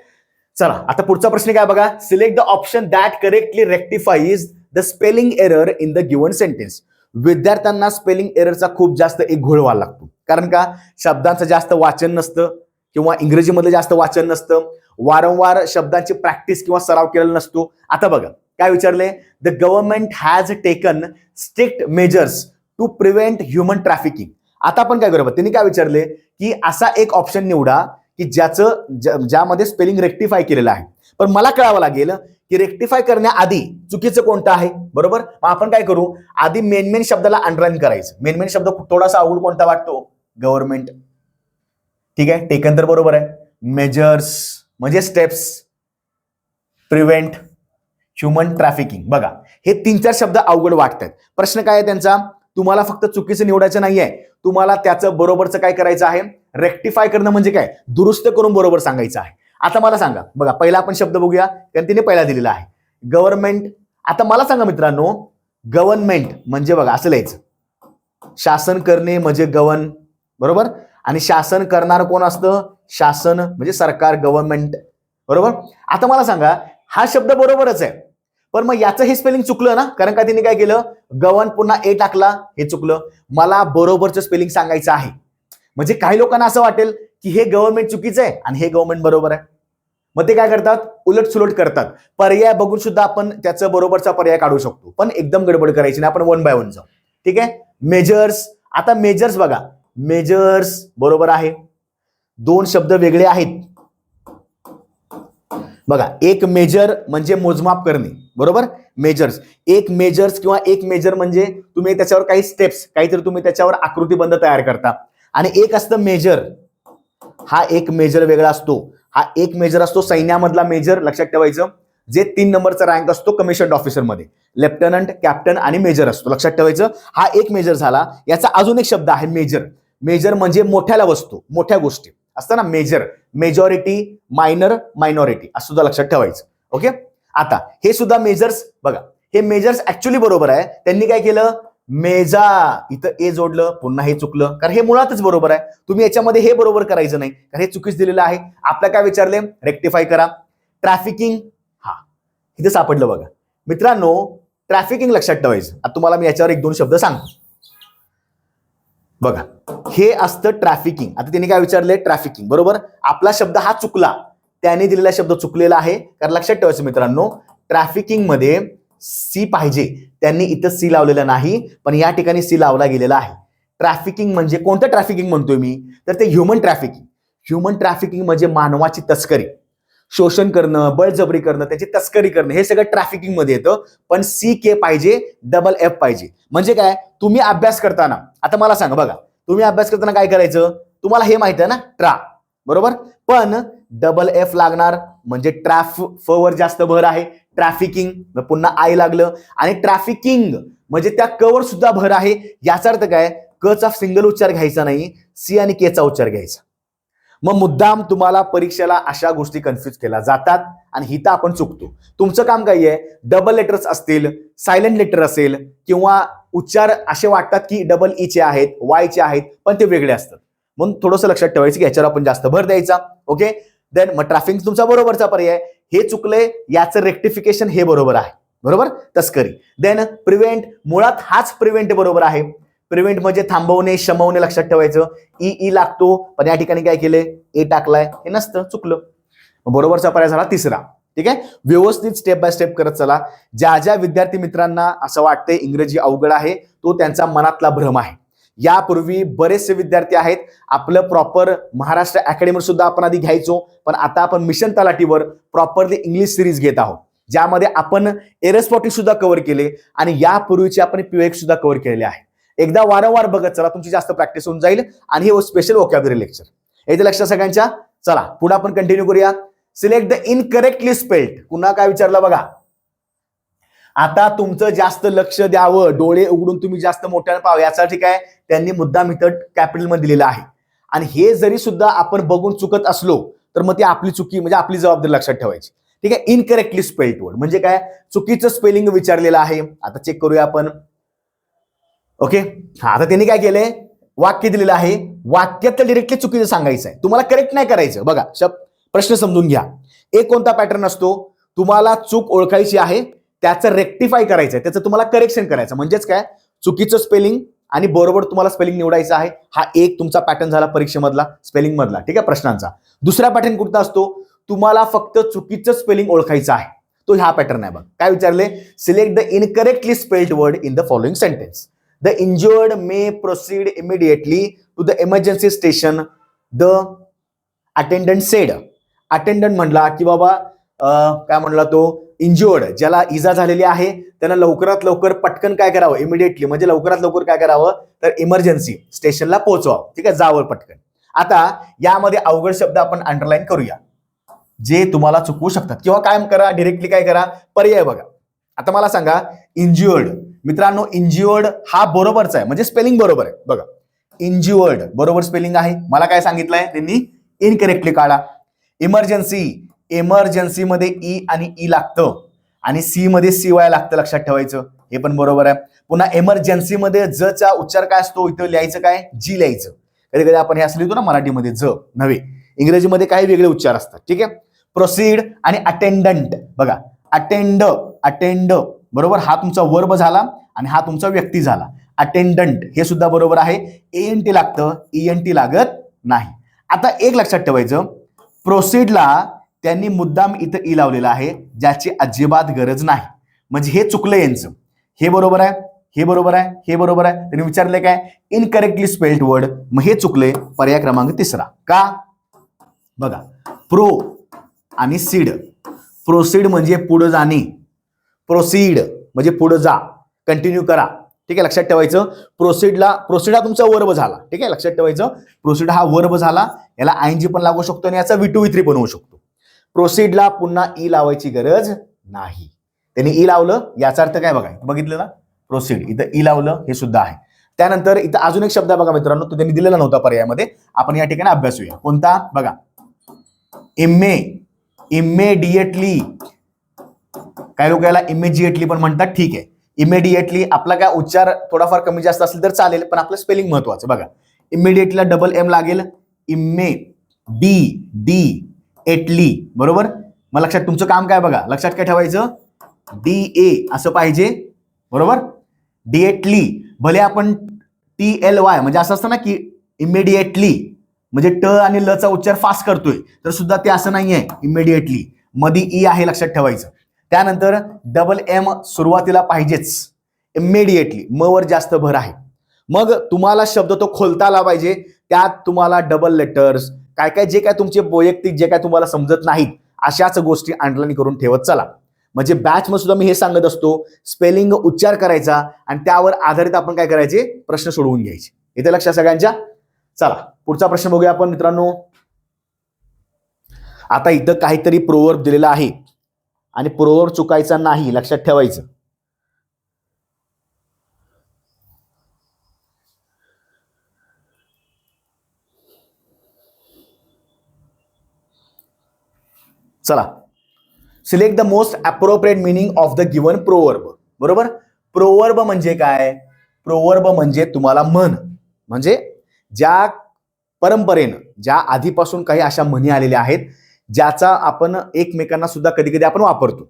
चला आता पुढचा प्रश्न काय बघा, select the option that correctly rectifies the spelling error in the given sentence. विद्यार्थ्यांना स्पेलिंग एररचा खूप जास्त एक घोळ व्हायला लागतो, कारण का शब्दांचं जास्त वाचन नसतं, किंवा इंग्रजीमध्ये जास्त वाचन नसतं, वारंवार शब्दांची प्रॅक्टिस किंवा सराव केलेला नसतो. आता बघा काय विचारले, the government has taken strict measures to prevent human trafficking. आता आपण काय करूया, त्यांनी काय विचारले की असा एक ऑप्शन निवडा की ज्यामध्ये स्पेलिंग रेक्टिफाय केलेलं आहे. पण मला कळावं लागेल की रेक्टिफाय करण्याआधी चुकीचं कोणतं आहे, बरोबर. मग आपण काय करू, आधी मेन शब्दाला अंडरलाईन करायचं. मेन शब्द थोडासा अवघड कोणता वाटतो, गव्हर्नमेंट. ठीक आहे, टेकन तर बरोबर आहे, मेजर्स म्हणजे स्टेप्स, प्रिव्हेंट, ह्युमन ट्रॅफिकिंग. बघा हे 3-4 शब्द अवघड वाटतात. प्रश्न काय आहे त्यांचा, तुम्हाला फक्त चुकीचं निवडायचं नाहीये, तुम्हाला त्याचं बरोबरचं काय करायचं आहे, रेक्टिफाय करणं म्हणजे काय, दुरुस्त करून बरोबर सांगायचं आहे. आता मला सांगा, बघा पहिला आपण शब्द बघूया, कारण तिने पहिला दिलेला आहे गव्हर्नमेंट. आता मला सांगा मित्रांनो, गव्हर्नमेंट म्हणजे बघा असं लिहायचं, शासन करणे म्हणजे गव्हर्न, बरोबर. आणि शासन करणार कोण असतं, शासन म्हणजे सरकार, गव्हर्नमेंट, बरोबर. आता मला सांगा, हा शब्द बरोबरच आहे, पण मग याचं हे स्पेलिंग चुकलं ना, कारण का तिने काय केलं, गव्हर्न पुन्हा ए टाकला, हे चुकलं. मला बरोबरचं स्पेलिंग सांगायचं आहे. म्हणजे काही लोकांना असं वाटेल की हे गव्हर्नमेंट चुकीचं आहे आणि हे गव्हर्नमेंट बरोबर आहे. मग ते काय करतात, उलट सुलट करतात. पर्याय बघून सुद्धा आपण त्याचं बरोबरचा पर्याय काढू शकतो, पण एकदम गडबड करायची नाही, आपण 1 बाय 1 जाऊ. ठीक आहे, मेजर्स. आता मेजर्स बघा, मेजर्स बरोबर आहे, 2 शब्द वेगळे आहेत. बघा, एक मेजर म्हणजे मोजमाप करणे, बरोबर. मेजर्स, एक मेजर्स किंवा एक मेजर म्हणजे तुम्ही त्याच्यावर काही स्टेप्स, काहीतरी तुम्ही त्याच्यावर आकृतीबंध तयार करता. आणि एक असतं मेजर, हा एक मेजर वेगळा असतो. हा एक मेजर असतो सैन्यामधला मेजर, लक्षात ठेवायचं, जे 3 नंबरचा रँक असतो कमिशन्ड ऑफिसर मध्ये, लेफ्टनंट, कॅप्टन आणि मेजर असतो, लक्षात ठेवायचं. हा एक मेजर झाला. याचा अजून एक शब्द आहे मेजर. मेजर म्हणजे मोठ्याला वस्तू, मोठ्या गोष्टी असतं ना मेजर. मेजॉरिटी, मायनर, मायनॉरिटी असं सुद्धा लक्षात ठेवायचं. ओके, आता हे सुद्धा मेजर्स बघा, हे मेजर्स ऍक्च्युअली बरोबर आहे. त्यांनी काय केलं, मेजा, इथं ए जोडलं, पुन्हा हे चुकलं, कारण हे मुळातच बरोबर आहे. तुम्ही याच्यामध्ये हे बरोबर करायचं नाही, कारण हे चुकीच दिलेलं आहे. आपल्या काय विचारले, रेक्टिफाय करा. ट्रॅफिकिंग, हा इथं सापडलं बघा मित्रांनो. ट्रॅफिकिंग लक्षात ठेवायचं. आता तुम्हाला मी याच्यावर एक दोन शब्द सांगतो बघा. हे असतं ट्रॅफिकिंग. आता त्यांनी काय विचारले, ट्रॅफिकिंग बरोबर. आपला शब्द हा चुकला, त्याने दिलेला शब्द चुकलेला आहे, कारण लक्षात ठेवायचं मित्रांनो, ट्रॅफिकिंग मध्ये सी पाहिजे, त्यांनी इथं सी लावलेलं नाही, पण या ठिकाणी सी लावला गेलेला आहे. ट्रॅफिकिंग म्हणजे कोणतं ट्रॅफिकिंग म्हणतोय मी, तर ते ह्युमन ट्रॅफिकिंग. ह्युमन ट्रॅफिकिंग म्हणजे मानवाची तस्करी, शोषण करणं, बळजबरी करणं, त्याची तस्करी करणं, हे सगळं ट्रॅफिकिंग मध्ये येतं. पण सी के पाहिजे, डबल एफ पाहिजे. म्हणजे काय, तुम्ही अभ्यास करताना, आता मला सांगा बघा, तुम्ही अभ्यास करताना काय करायचं, तुम्हाला हे माहिती आहे ना, ट्रा बरोबर, पण डबल एफ लागणार, म्हणजे फ वर जास्त भर आहे, ट्रॅफिकिंग, पुन्हा आय लागलं, आणि ट्रॅफिकिंग म्हणजे त्या क वर सुद्धा भर आहे. याचा अर्थ काय, क चा सिंगल उच्चार घ्यायचा नाही, सी आणि के चा उच्चार घ्यायचा. मग मुद्दाम तुम्हाला परीक्षेला अशा गोष्टी कन्फ्युज केल्या जातात आणि हिथं आपण चुकतो. तुमचं काम काय आहे, डबल लेटर्स असतील, सायलेंट लेटर असेल, किंवा उच्चार असे वाटतात की डबल ई चे आहेत, वाय चे आहेत, पण ते वेगळे असतात. म्हणून थोडंसं लक्षात ठेवायचं की याच्यावर आपण जास्त भर द्यायचा. ओके, देन मग ट्रॅफिक तुमचा बरोबरचा पर्याय. हे चुकलंय, याचं रेक्टिफिकेशन हे बरोबर आहे, बरोबर, तस्करी. देन प्रिव्हेंट, मुळात हाच प्रिव्हेंट बरोबर आहे. प्रिव्हेंट म्हणजे थांबवणे, शमवणे, लक्षात ठेवायचं. ई लागतो, पण या ठिकाणी काय केलंय, ए टाकलाय, हे नसतं, चुकलं. बरोबरचा पर्याय झाला तिसरा. ठीक आहे, व्यवस्थित स्टेप बाय स्टेप करत चला. ज्या ज्या विद्यार्थी मित्रांना असं वाटतंय इंग्रजी अवघड आहे, तो त्यांचा मनातला भ्रम आहे. यापूर्वी बरेचसे विद्यार्थी आहेत, आपलं प्रॉपर महाराष्ट्र अकॅडमीवर सुद्धा आपण आधी घ्यायचो, पण आता आपण मिशन तलाठीवर प्रॉपरली इंग्लिश सिरीज घेत आहोत, ज्यामध्ये आपण एरोस्पॉटिक सुद्धा कव्हर केले आणि यापूर्वीचे आपण पीओएक्स सुद्धा कव्हर केलेले आहे. एकदा वारंवार बघत चला, तुमची जास्त प्रॅक्टिस होऊन जाईल. आणि हे स्पेशल वोकॅब्युलरी लेक्चर, याचं लक्षात सगळ्यांच्या. चला पुढे आपण कंटिन्यू करूया. Select the incorrectly spelled. पुन्हा काय विचारलं बघा. आता तुमचं जास्त लक्ष द्यावं, डोळे उघडून तुम्ही जास्त मोठ्याने पाहावं, यासाठी काय त्यांनी मुद्दाम इथं कॅपिटल मध्ये दिलेलं आहे. आणि हे जरी सुद्धा आपण बघून चुकत असलो तर मग ती आपली चुकी, म्हणजे आपली जबाबदारी लक्षात ठेवायची. ठीक आहे, इनकरेक्टली स्पेल्ड वर्ड म्हणजे काय, चुकीचं स्पेलिंग विचारलेलं आहे. आता चेक करूया आपण. ओके, आता त्यांनी काय केलंय, वाक्य दिलेलं आहे, वाक्यात डिरेक्टली चुकीचं सांगायचं आहे, तुम्हाला करेक्ट नाही करायचं. बघा प्रश्न समजून घ्या. एक कोणता पॅटर्न असतो, तुम्हाला चूक ओळखायची आहे, त्याचं रेक्टिफाय करायचं आहे, त्याचं तुम्हाला करेक्शन करायचं. म्हणजेच काय, चुकीचं स्पेलिंग आणि बरोबर तुम्हाला स्पेलिंग निवडायचं आहे. हा एक तुमचा पॅटर्न झाला परीक्षेमधला, स्पेलिंग मधला. ठीक आहे, प्रश्नांचा. दुसरा पॅटर्न कुठला असतो, तुम्हाला फक्त चुकीचं स्पेलिंग ओळखायचं आहे, तो हा पॅटर्न आहे. बघ काय विचारले, select the incorrectly spelled word in the following sentence. The injured may proceed immediately to the emergency station, the attendant said. Attendant म्हणला की बाबा काय म्हणला तो, इंज्युअर्ड, ज्याला इजा झालेली आहे, त्याला लवकरात लवकर पटकन काय करावं, इमिडिएटली म्हणजे लवकरात लवकर काय करावं, तर इमर्जन्सी स्टेशनला पोहोचवावं. ठीक आहे, जावं पटकन. आता यामध्ये अवघड शब्द आपण अंडरलाईन करूया, जे तुम्हाला चुकवू शकतात, किंवा काय करा, डिरेक्टली काय करा, पर्याय बघा. आता मला सांगा, इंज्युअर्ड. मित्रांनो, इंज्युअर्ड हा बरोबरचा आहे, म्हणजे स्पेलिंग बरोबर आहे. बघा, इंज्युअर्ड बरोबर स्पेलिंग आहे. मला काय सांगितलंय त्यांनी, इनकरेक्टली काढा. इमर्जन्सी, इमर्जन्सी मध्ये ई आणि ई लागतं आणि सी मध्ये सी वाय लागतं, लक्षात ठेवायचं, हे पण बरोबर आहे. पुन्हा इमर्जन्सी मध्ये ज चा उच्चार काय असतो, इथं लिहायचं काय, जी लिहायचं. कधी कधी आपण हे असं लिहितो ना मराठीमध्ये, ज नव्हे, इंग्रजीमध्ये काही वेगळे उच्चार असतात. ठीक आहे, प्रोसीड आणि अटेंडंट. बघा, अटेंड बरोबर, हा तुमचा वर्ब झाला आणि हा तुमचा व्यक्ती झाला. अटेंडंट हे सुद्धा बरोबर आहे, एएनटी लागतं, ईएनटी लागत नाही. आता एक लक्षात ठेवायचं, प्रोसीडला त्यांनी मुद्दाम इथं ई लावलेला आहे, ज्याची अजिबात गरज नाही, म्हणजे हे चुकलं यांचं. हे बरोबर आहे, हे बरोबर आहे, हे बरोबर आहे. त्यांनी विचारले काय, इनकरेक्टली स्पेल्ड वर्ड, मग हे चुकले. पर्याय क्रमांक तिसरा. का, बघा, प्रो आणि सीड. प्रोसीड म्हणजे पुढे जाणे, प्रोसीड म्हणजे पुढे जा, कंटिन्यू करा. ठीक आहे, लक्षात ठेवायचं. प्रोसीड हा तुमचा वर्ब झाला. ठीक आहे, लक्षात ठेवायचं, प्रोसीड हा वर्ब झाला, याला आयएनजी पण लागू शकतो आणि याचा V2 V3 पण होऊ शकतो. प्रोसीडला पुन्हा ई लावायची गरज नाही. त्यांनी ई लावलं, याचा अर्थ काय बघा, बघितलं ना, प्रोसीड, इथं ई लावलं, हे सुद्धा आहे. त्यानंतर इथं अजून एक शब्द बघा मित्रांनो, तो त्यांनी दिलेला नव्हता पर्यायामध्ये, आपण या ठिकाणी अभ्यासूया. कोणता बघा, इमिडिएटली. काही लोक याला इमिजिएटली पण म्हणतात. ठीक आहे, इमिडिएटली आपला काय उच्चार थोडाफार कमी जास्त असेल तर चालेल, पण आपलं स्पेलिंग महत्वाचं बघा. इमिडिएटलीला डबल एम लागेल, इमे डी डी एटली, बरोबर. मग लक्षात तुमचं काम काय बघा, लक्षात काय ठेवायचं, डी ए असं पाहिजे, बरोबर. डिएटली भले आपण TLY म्हणजे असं असतं ना की इमिडिएटली म्हणजे ट आणि ल चा उच्चार फास्ट करतोय, तर सुद्धा ते असं नाहीये. इमिडिएटली मध्ये ई आहे, लक्षात ठेवायचं. त्यानंतर डबल एम सुरुवातीला पाहिजेच. इमिडिएटली म वर जास्त भर आहे. मग तुम्हाला शब्द तो खोलता आला पाहिजे, त्यात तुम्हाला डबल लेटर्स काय काय जे काय तुमचे वैयक्तिक जे काय तुम्हाला समजत नाहीत अशाच गोष्टी अंडरलाईन करून ठेवत चला. म्हणजे बॅच मध्ये सुद्धा मी हे सांगत असतो, स्पेलिंग उच्चार करायचा आणि त्यावर आधारित आपण काय करायचे, प्रश्न सोडवून घ्यायचे. इथे लक्षात सगळ्यांच्या. चला पुढचा प्रश्न बघूया आपण मित्रांनो. आता इथं काहीतरी प्रोवर्ब दिलेला आहे आणि प्रोवर्ब चुकायचा नाही, लक्षात ठेवायचं. चला, select the most appropriate meaning of the given proverb. बरोबर. प्रोवर्ब म्हणजे काय, प्रोवर्ब म्हणजे तुम्हाला म्हण, म्हणजे ज्या परंपरेनं ज्या आधीपासून काही अशा म्हणी आलेल्या आहेत ज्याचा आपण एकमेकांना सुद्धा कधी कधी आपण वापरतो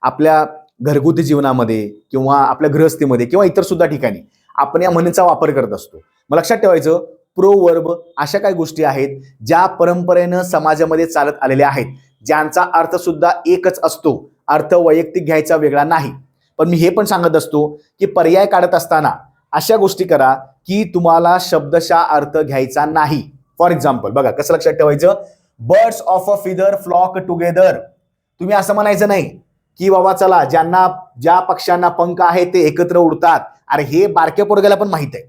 आपल्या घरगुती जीवनामध्ये किंवा आपल्या गृहस्थीमध्ये किंवा इतर सुद्धा ठिकाणी आपण या म्हणीचा वापर करत असतो. मग लक्षात ठेवायचं, प्रोवर्ब अशा काही गोष्टी आहेत ज्या परंपरेनं समाजामध्ये चालत आलेल्या आहेत, ज्यांचा अर्थ सुद्धा एकच असतो, अर्थ वैयक्तिक घ्यायचा वेगळा नाही. पण मी हे पण सांगत असतो की पर्याय काढत असताना अशा गोष्टी करा की तुम्हाला शब्दशः अर्थ घ्यायचा नाही. फॉर एक्झाम्पल बघा कसं लक्षात ठेवायचं, birds of a feather flock together. तुम्ही असं म्हणायचं नाही की बाबा चला ज्या पक्ष्यांना पंख आहे ते एकत्र उडतात. अरे हे बारक्या पोरग्याला पण माहित आहे,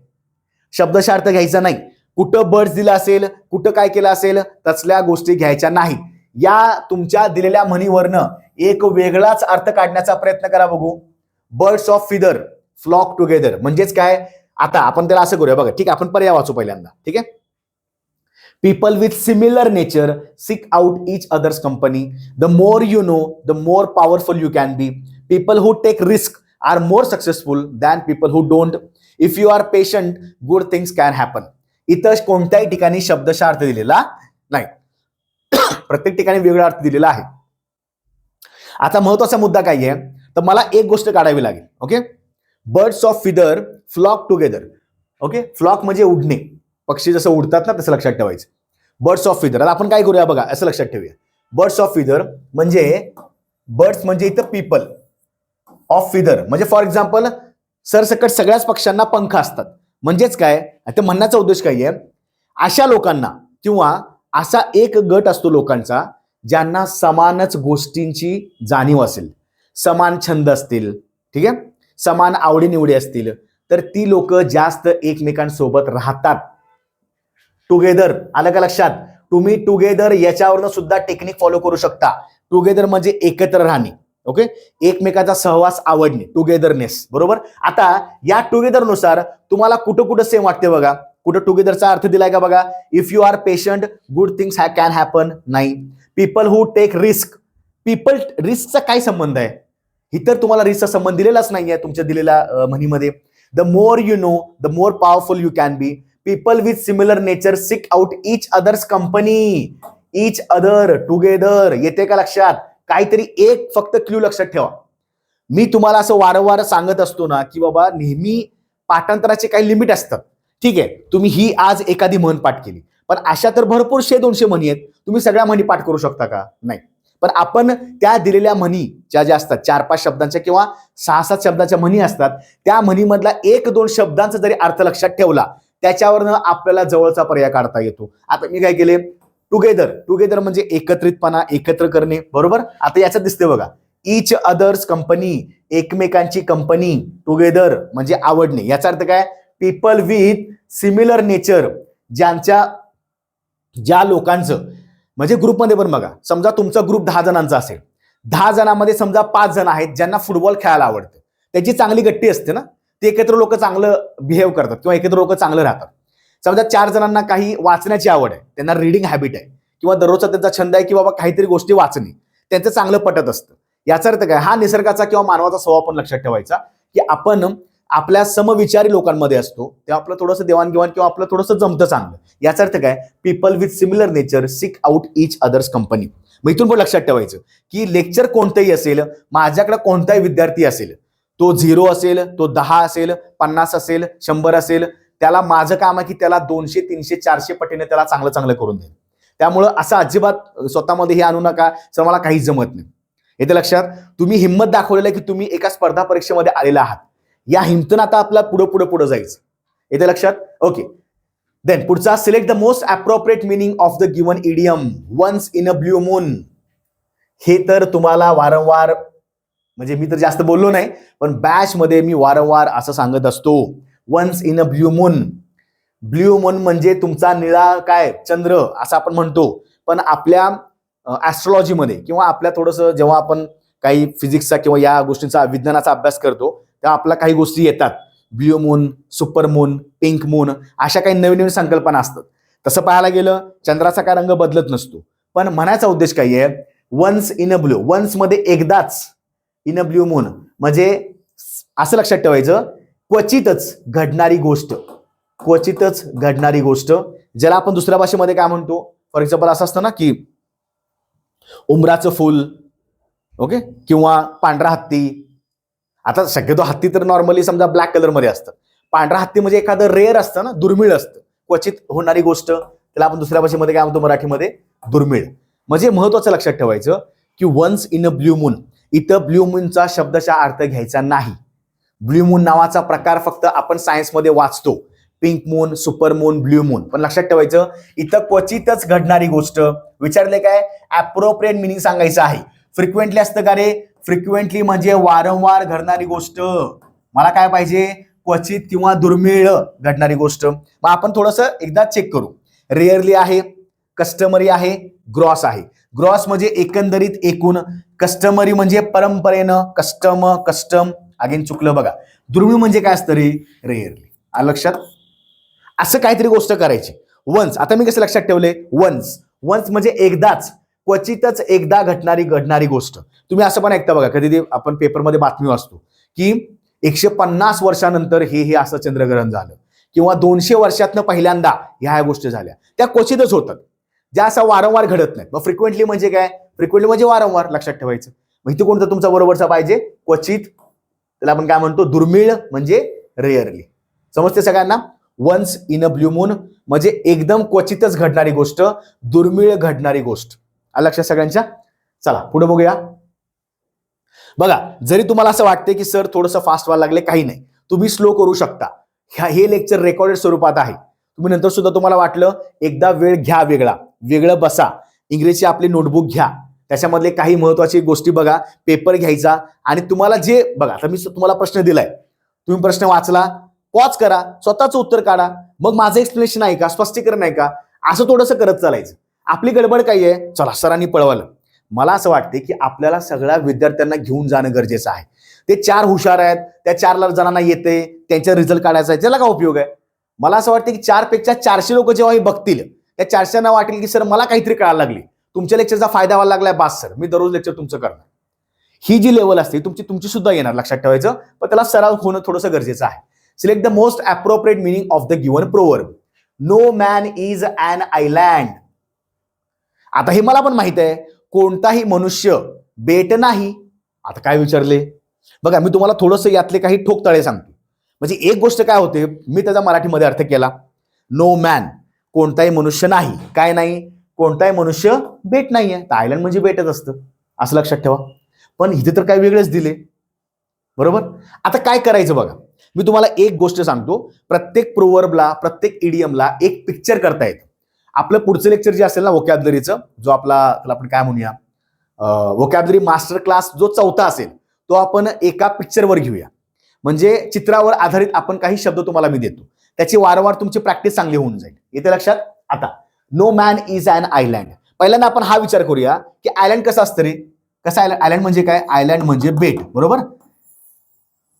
शब्दशः अर्थ घ्यायचा नाही. कुठं बर्ड्स दिला असेल, कुठं काय केलं असेल, तसल्या गोष्टी घ्यायच्या नाही. या तुमच्या दिलेल्या म्हणीवरनं एक वेगळाच अर्थ काढण्याचा प्रयत्न करा बघू. Birds of feather flock together म्हणजेच काय, आता आपण त्याला असं करूया बघा. ठीक आहे, आपण पर्याय वाचू पहिल्यांदा. ठीक आहे. People with similar nature seek out each others company. The more you know the more powerful you can be. People who take risk are more successful than people who don't. If you are patient good things can happen. इथं कोणत्याही ठिकाणी शब्दशः अर्थ दिलेला नाही, प्रत्येक ठिकाणी वेगळा अर्थ दिलेला आहे. आता महत्वाचा मुद्दा काय आहे, तर मला एक गोष्ट काढावी लागेल. Okay. Birds of feather flock together. Okay. Flock म्हणजे उडणे, पक्षी जसं उडतात ना तसं लक्षात ठेवायचं. Birds of feather. आता आपण काय करूया बघा, असं लक्षात ठेवूया. बर्ड्स ऑफ फिदर म्हणजे बर्ड्स म्हणजे इथं पीपल, ऑफ फिदर म्हणजे फॉर एक्झाम्पल सरसकट सगळ्याच पक्ष्यांना पंख असतात. म्हणजेच काय, आता म्हणण्याचा उद्देश काय आहे, अशा लोकांना किंवा असा एक गट असतो लोकांचा ज्यांना समानच गोष्टींची जाणीव असेल, समान छंद असतील, ठीक आहे, समान आवडीनिवडी असतील, तर ती लोक जास्त एकमेकांसोबत राहतात. टुगेदर. आलं का लक्षात. तुम्ही टुगेदर याच्यावरनं सुद्धा टेक्निक फॉलो करू शकता. टुगेदर म्हणजे एकत्र राहणे. ओके. एकमेकाचा सहवास आवडणे, टुगेदरनेस. बरोबर. आता या टुगेदर नुसार तुम्हाला कुठं कुठं सेम वाटते बघा. कुठं टुगेदरचा अर्थ दिलाय का बघा. If you are patient good things can happen, नाही. People who take risk. People रिस्कचा काय संबंध आहे, इतर तुम्हाला रिस्कचा संबंध दिलेलाच नाहीये तुमच्या दिलेल्या म्हणीमध्ये. The more you know the more powerful you can be. People with similar nature seek out each others company. Each other, together. येते का लक्षात. काहीतरी एक फक्त क्ल्यू लक्षात ठेवा. मी तुम्हाला असं वारंवार सांगत असतो ना की बाबा नेहमी पाठांतराचे काही लिमिट असतात. ठीक आहे, तुम्ही ही आज एखादी म्हण पाठ केली, पण अशा तर भरपूर 100-200 म्हणी आहेत. तुम्ही सगळ्या म्हणी पाठ करू शकता का, नाही. पण आपण त्या दिलेल्या म्हणी ज्या असतात 4-5 शब्दांच्या किंवा 6-7 शब्दाच्या म्हणी असतात, त्या म्हणीमधला 1-2 शब्दांचा जरी अर्थ लक्षात ठेवला त्याच्यावरनं आपल्याला जवळचा पर्याय काढता येतो. आता मी काय केले, टुगेदर. टुगेदर म्हणजे एकत्रितपणा, एकत्र करणे. बरोबर. आता याच्यात दिसते बघा, ईच अदर्स कंपनी, एकमेकांची कंपनी. टुगेदर म्हणजे आवडणे. याचा अर्थ काय, पीपल विथ सिमिलर नेचर, ज्या लोकांचं म्हणजे ग्रुपमध्ये पण बघा, समजा तुमचा ग्रुप 10 जणांचा असेल, 10 जणांमध्ये समजा 5 जण आहेत ज्यांना फुटबॉल खेळायला आवडतं, त्याची चांगली गट्टी असते ना, ते एकत्र लोक चांगलं बिहेव करतात किंवा एकत्र लोक चांगलं राहतात. समजा 4 जणांना काही वाचण्याची आवड आहे, त्यांना रीडिंग हॅबिट आहे किंवा दररोजचा त्यांचा छंद आहे की बाबा काहीतरी गोष्टी वाचणे, त्यांचं चांगलं पटत असतं. याचा अर्थ काय, हा निसर्गाचा किंवा मानवाचा स्वभाव पण लक्षात ठेवायचा की आपण आपल्या समविचारी लोकांमध्ये असतो तेव्हा आपलं थोडंसं देवाणघेवाण किंवा आपलं थोडंसं जमतं चांगलं. याचा अर्थ काय, people with similar nature seek out each others company. मग इथून पण लक्षात ठेवायचं की लेक्चर कोणतंही असेल, माझ्याकडे कोणताही विद्यार्थी असेल, तो 0 असेल, तो 10 असेल, 50 असेल, 100 असेल, त्याला माझं काम आहे की त्याला 200, 300, 400 पटीने त्याला चांगलं चांगलं करून देईल. त्यामुळं असं अजिबात स्वतःमध्ये हे आणू नका सर मला काहीच जमत नाही. येते लक्षात, तुम्ही हिंमत दाखवलेलं आहे की तुम्ही एका स्पर्धा परीक्षेमध्ये आलेला आहात. या हिमतीनं आता आपला पुढे जायचं. येते लक्षात. ओके, देन पुढचा, select the most appropriate meaning of the given idiom once in a blue moon. हे तर तुम्हाला वारंवार, म्हणजे मी तर जास्त बोललो नाही पण बॅच मध्ये मी वारंवार असं सांगत असतो, once in a blue moon. Blue moon म्हणजे तुमचा निळा काय चंद्र असं आपण म्हणतो, पण आपल्या ऍस्ट्रॉलॉजीमध्ये किंवा आपल्या थोडंसं जेव्हा आपण काही फिजिक्सचा किंवा या गोष्टींचा विज्ञानाचा अभ्यास करतो तेव्हा आपल्या काही गोष्टी येतात. Blue moon, super moon, pink moon, अशा काही नवीन नवीन संकल्पना असतात. तसं पाहायला गेलं चंद्राचा काय रंग बदलत नसतो, पण म्हणायचा उद्देश काय आहे, once in a blue, once मध्ये एकदाच, इन अ ब्ल्यू मून म्हणजे असं लक्षात ठेवायचं, क्वचितच घडणारी गोष्ट, क्वचितच घडणारी गोष्ट, ज्याला आपण दुसऱ्या भाषेमध्ये काय म्हणतो. फॉर एक्झाम्पल असं असतं ना की उमराचं फुल, ओके, किंवा पांढरा हत्ती. आता शक्यतो हत्ती तर नॉर्मली समजा ब्लॅक कलर मध्ये असतं, पांढरा हत्ती म्हणजे एखादं रेअर असतं ना, दुर्मिळ असतं, क्वचित होणारी गोष्ट, त्याला आपण दुसऱ्या भाषेमध्ये काय म्हणतो, मराठीमध्ये दुर्मिळ. म्हणजे महत्वाचं लक्षात ठेवायचं की once in a blue moon, इथं ब्ल्यू मूनचा शब्दशः अर्थ घ्यायचा नाही. ब्ल्यू मून नावाचा प्रकार फक्त आपण सायन्समध्ये वाचतो, pink moon, super moon, blue moon. पण लक्षात ठेवायचं इथं क्वचितच घडणारी गोष्ट विचारले काय, अप्रोप्रिएट मिनिंग सांगायचं आहे. फ्रिक्वेंटली असतं का रे, फ्रिक्वेंटली म्हणजे वारंवार घडणारी गोष्ट. मला काय पाहिजे, क्वचित किंवा दुर्मिळ घडणारी गोष्ट. मग आपण थोडंसं एकदा चेक करू. रेअरली आहे, कस्टमरी आहे, ग्रॉस आहे. ग्रॉस म्हणजे एकंदरीत एकूण, कस्टमरी म्हणजे परंपरेनं, कस्टम अगेन चुकलं बघा. दुर्मिळ म्हणजे काय असतं रे, रेअरली. आलं लक्षात. असं काहीतरी गोष्ट करायची. वन्स, आता मी कसं लक्षात ठेवले, वन्स, वन्स म्हणजे एकदाच, क्वचितच एकदा घडणारी गोष्ट. तुम्ही असं पण ऐकता बघा, कधी आपण पेपरमध्ये बातमी वाचतो की 150 वर्षानंतर हे असं चंद्रग्रहण झालं, किंवा 200 वर्षातनं पहिल्यांदा ह्या गोष्टी झाल्या. त्या क्वचितच होतात, ज्या असं वारंवार घडत नाहीत. मग फ्रिक्वेंटली म्हणजे काय, फ्रिक्वेंटली म्हणजे वारंवार, लक्षात ठेवायचं. मग इथे कोणतं तुमचा बरोबरचा पाहिजे, क्वचित, त्याला आपण काय म्हणतो, दुर्मिळ म्हणजे रेअरली. समजते सगळ्यांना. Once in a blue moon म्हणजे एकदम क्वचितच घडणारी गोष्ट, दुर्मिळ घडणारी गोष्ट. लक्षात सगळ्यांच्या. चला पुढे बघूया. बघा, जरी तुम्हाला असं वाटते की सर थोडंसं फास्ट व्हायला लागले, काही नाही, तुम्ही स्लो करू शकता. हे लेक्चर रेकॉर्डेड स्वरूपात आहे. तुम्ही नंतर सुद्धा तुम्हाला वाटलं एकदा वेळ घ्या, वेगळं बसा, इंग्रजी आपली नोटबुक घ्या, त्याच्यामधले काही महत्वाची गोष्टी बघा, पेपर घ्यायचा, आणि तुम्हाला जे बघा, आता मी तुम्हाला प्रश्न दिलाय, तुम्ही प्रश्न वाचला, पॉज करा, स्वतःचं उत्तर काढा, मग माझं एक्सप्लेनेशन आहे का, स्पष्टीकरण आहे का, असं थोडंसं करत चालायचं. आपली गडबड काय आहे, चला सरांनी पळवलं. मला असं वाटते की आपल्याला सगळ्या विद्यार्थ्यांना घेऊन जाणं गरजेचं आहे. ते 4 हुशार आहेत, त्या 4 जणांना येते, त्यांचा रिझल्ट काढायचा आहे, त्याला काय उपयोग आहे. मला असं वाटतं की 4 पेक्षा 400 लोक जेव्हा हे बघतील, त्या 400 वाटेल की सर मला काहीतरी कळायला लागली, तुमच्या लेक्चरचा फायदा व्हायला लागलाय, बास सर, मी दररोज लेक्चर तुमचं करणार. ही जी लेवल असते तुमची सुद्धा येणार, लक्षात ठेवायचं. पण त्याला सराव होणं थोडंसं गरजेचं आहे. Select the most appropriate meaning of the given proverb. No man is an island. आता हे मला पण माहित आहे, कोणताही मनुष्य बेट नाही. आता काय विचारले बघा, मी तुम्हाला थोडंसं यातले काही ठोकताळे सांगतो. म्हणजे एक गोष्ट काय होते, मी त्याचा मराठीमध्ये अर्थ केला, नो मॅन, कोणताही मनुष्य नाही, काय नाही, कोणताही मनुष्य बेट नाहीये. तर आयलंड म्हणजे बेटच असतं, असं लक्षात ठेवा. पण इथे तर काय वेगळेच दिले, बरोबर. आता काय करायचं बघा, मी तुम्हाला एक गोष्ट सांगतो, प्रत्येक प्रोवर्बला, प्रत्येक इडियमला एक पिक्चर करता येतं. आपलं पुढचं लेक्चर जे असेल ना वोकॅब्युलरीचं, जो आपला त्याला आपण काय म्हणूया, वोकॅब्युलरी मास्टर क्लास जो 4था असेल, तो आपण एका पिक्चरवर घेऊया. म्हणजे चित्रावर आधारित आपण काही शब्द तुम्हाला मी देतो, त्याची वारंवार तुमची प्रॅक्टिस चांगली होऊन जाईल. येते लक्षात. आता no man is an island. पहिल्यांदा आपण हा विचार करूया की आयलँड कसं असतं रे, कसं आयलँड, आयलँड म्हणजे काय, आयलँड म्हणजे बेट, बरोबर.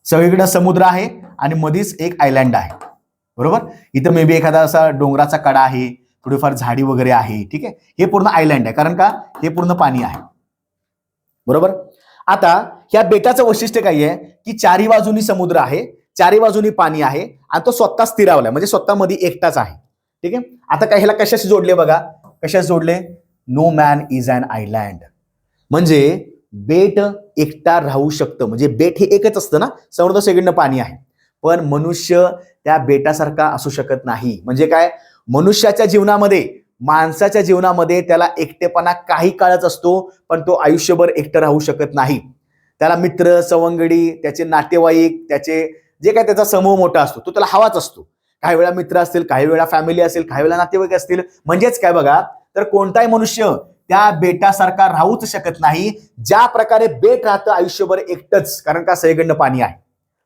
सगळीकडे समुद्र आहे आणि मध्येच एक आयलँड आहे, बरोबर. इथं मे बी एखादा असा डोंगराचा कडा आहे, थोडीफार झाडी वगैरे आहे, ठीक आहे. हे पूर्ण आयलँड आहे, कारण का हे पूर्ण पाणी आहे, बरोबर. आता ह्या बेटाचं वैशिष्ट्य काय आहे की चारी बाजूनी समुद्र आहे, चारी बाजूनी पाणी आहे आणि तो स्वतः स्थिरावलाय, म्हणजे स्वतःमध्ये एकटाच आहे. ठीक आहे. आता काय ह्याला कशाशी जोडले बघा, कशाशी जोडले? No man is an island. म्हणजे बेट एकटा राहू शकतं, म्हणजे बेट हे एकच असतं ना, समुद्र सगळीकडनं पाणी आहे, पण मनुष्य त्या बेटासारखा असू शकत नाही. म्हणजे काय, मनुष्याच्या जीवनामध्ये, माणसाच्या जीवनामध्ये त्याला एकटेपणा काही काळच असतो, पण तो आयुष्यभर एकटं राहू शकत नाही. त्याला मित्र, सवंगडी, त्याचे नातेवाईक, त्याचे जे काय त्याचा समूह मोठा असतो तो त्याला हवाच असतो. काही वेळा मित्र असतील, काही वेळा फॅमिली असेल, काही वेळा नातेवाईक असतील. म्हणजेच काय बघा, तर कोणताही मनुष्य त्या बेटासारखा राहूच शकत नाही, ज्या प्रकारे बेट राहतं आयुष्यभर एकटंच, कारण का सगळीकडनं पाणी आहे.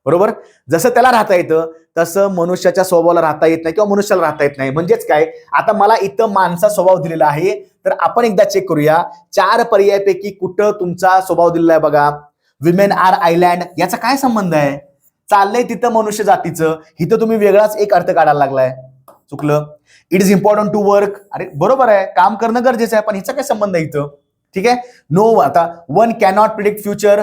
बरोबर. जसं त्याला राहता येतं तसं मनुष्याच्या स्वभावाला राहता येत नाही किंवा मनुष्याला राहता येत नाही. म्हणजेच काय, आता मला इथं माणसा स्वभाव दिलेला आहे, तर आपण एकदा चेक करूया 4 पर्यायापैकी कुठं तुमचा स्वभाव दिलेला आहे बघा. विमेन आर आयलँड, याचा काय संबंध आहे? चाललंय तिथं मनुष्य जातीचं, इथं तुम्ही वेगळाच एक अर्थ काढायला लागलाय. चुकलं. It is important to work, अरे बरोबर आहे, काम करणं गरजेचं आहे, पण हिचा काय संबंध आहे इथं? ठीक आहे. नो, आता वन कॅनॉट प्रिडिक्ट फ्युचर,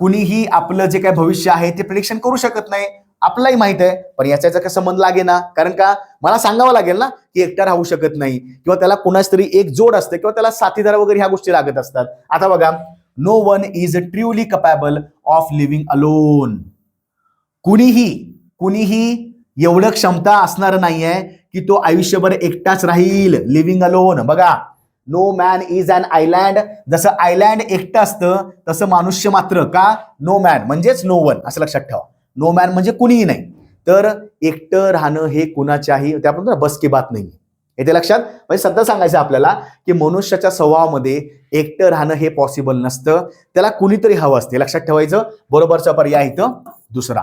कुणीही आपलं जे काय भविष्य आहे ते प्रिडिक्शन करू शकत नाही, आपल्यालाही माहित आहे, पण याचा काय संबंध लागे ना, कारण का मला सांगावं लागेल ना की एकटा राहू शकत नाही, किंवा त्याला कुणाच तरी एक जोड असते, किंवा त्याला साथीदार वगैरे ह्या गोष्टी लागत असतात. आता बघा, no one is truly capable of living alone. कुणीही एवढं क्षमता असणार नाहीये की तो आयुष्यभर एकटाच राहील. लिव्हिंग अलोन बघा, no man is an island. जसं आयलँड एकटं असतं तसं मनुष्य मात्र का नो मॅन म्हणजेच नो वन, असं लक्षात ठेवा. नो मॅन म्हणजे कुणीही नाही, तर एकटं राहणं हे कुणाच्याही त्याप्रमाणे बस की बात नाही. येते लक्षात. म्हणजे सध्या सांगायचं आपल्याला की मनुष्याच्या स्वभावामध्ये एकटं राहणं हे पॉसिबल नसतं, त्याला कुणीतरी हवं असते. लक्षात ठेवायचं. बरोबरचा पर्याय इथं दुसरा.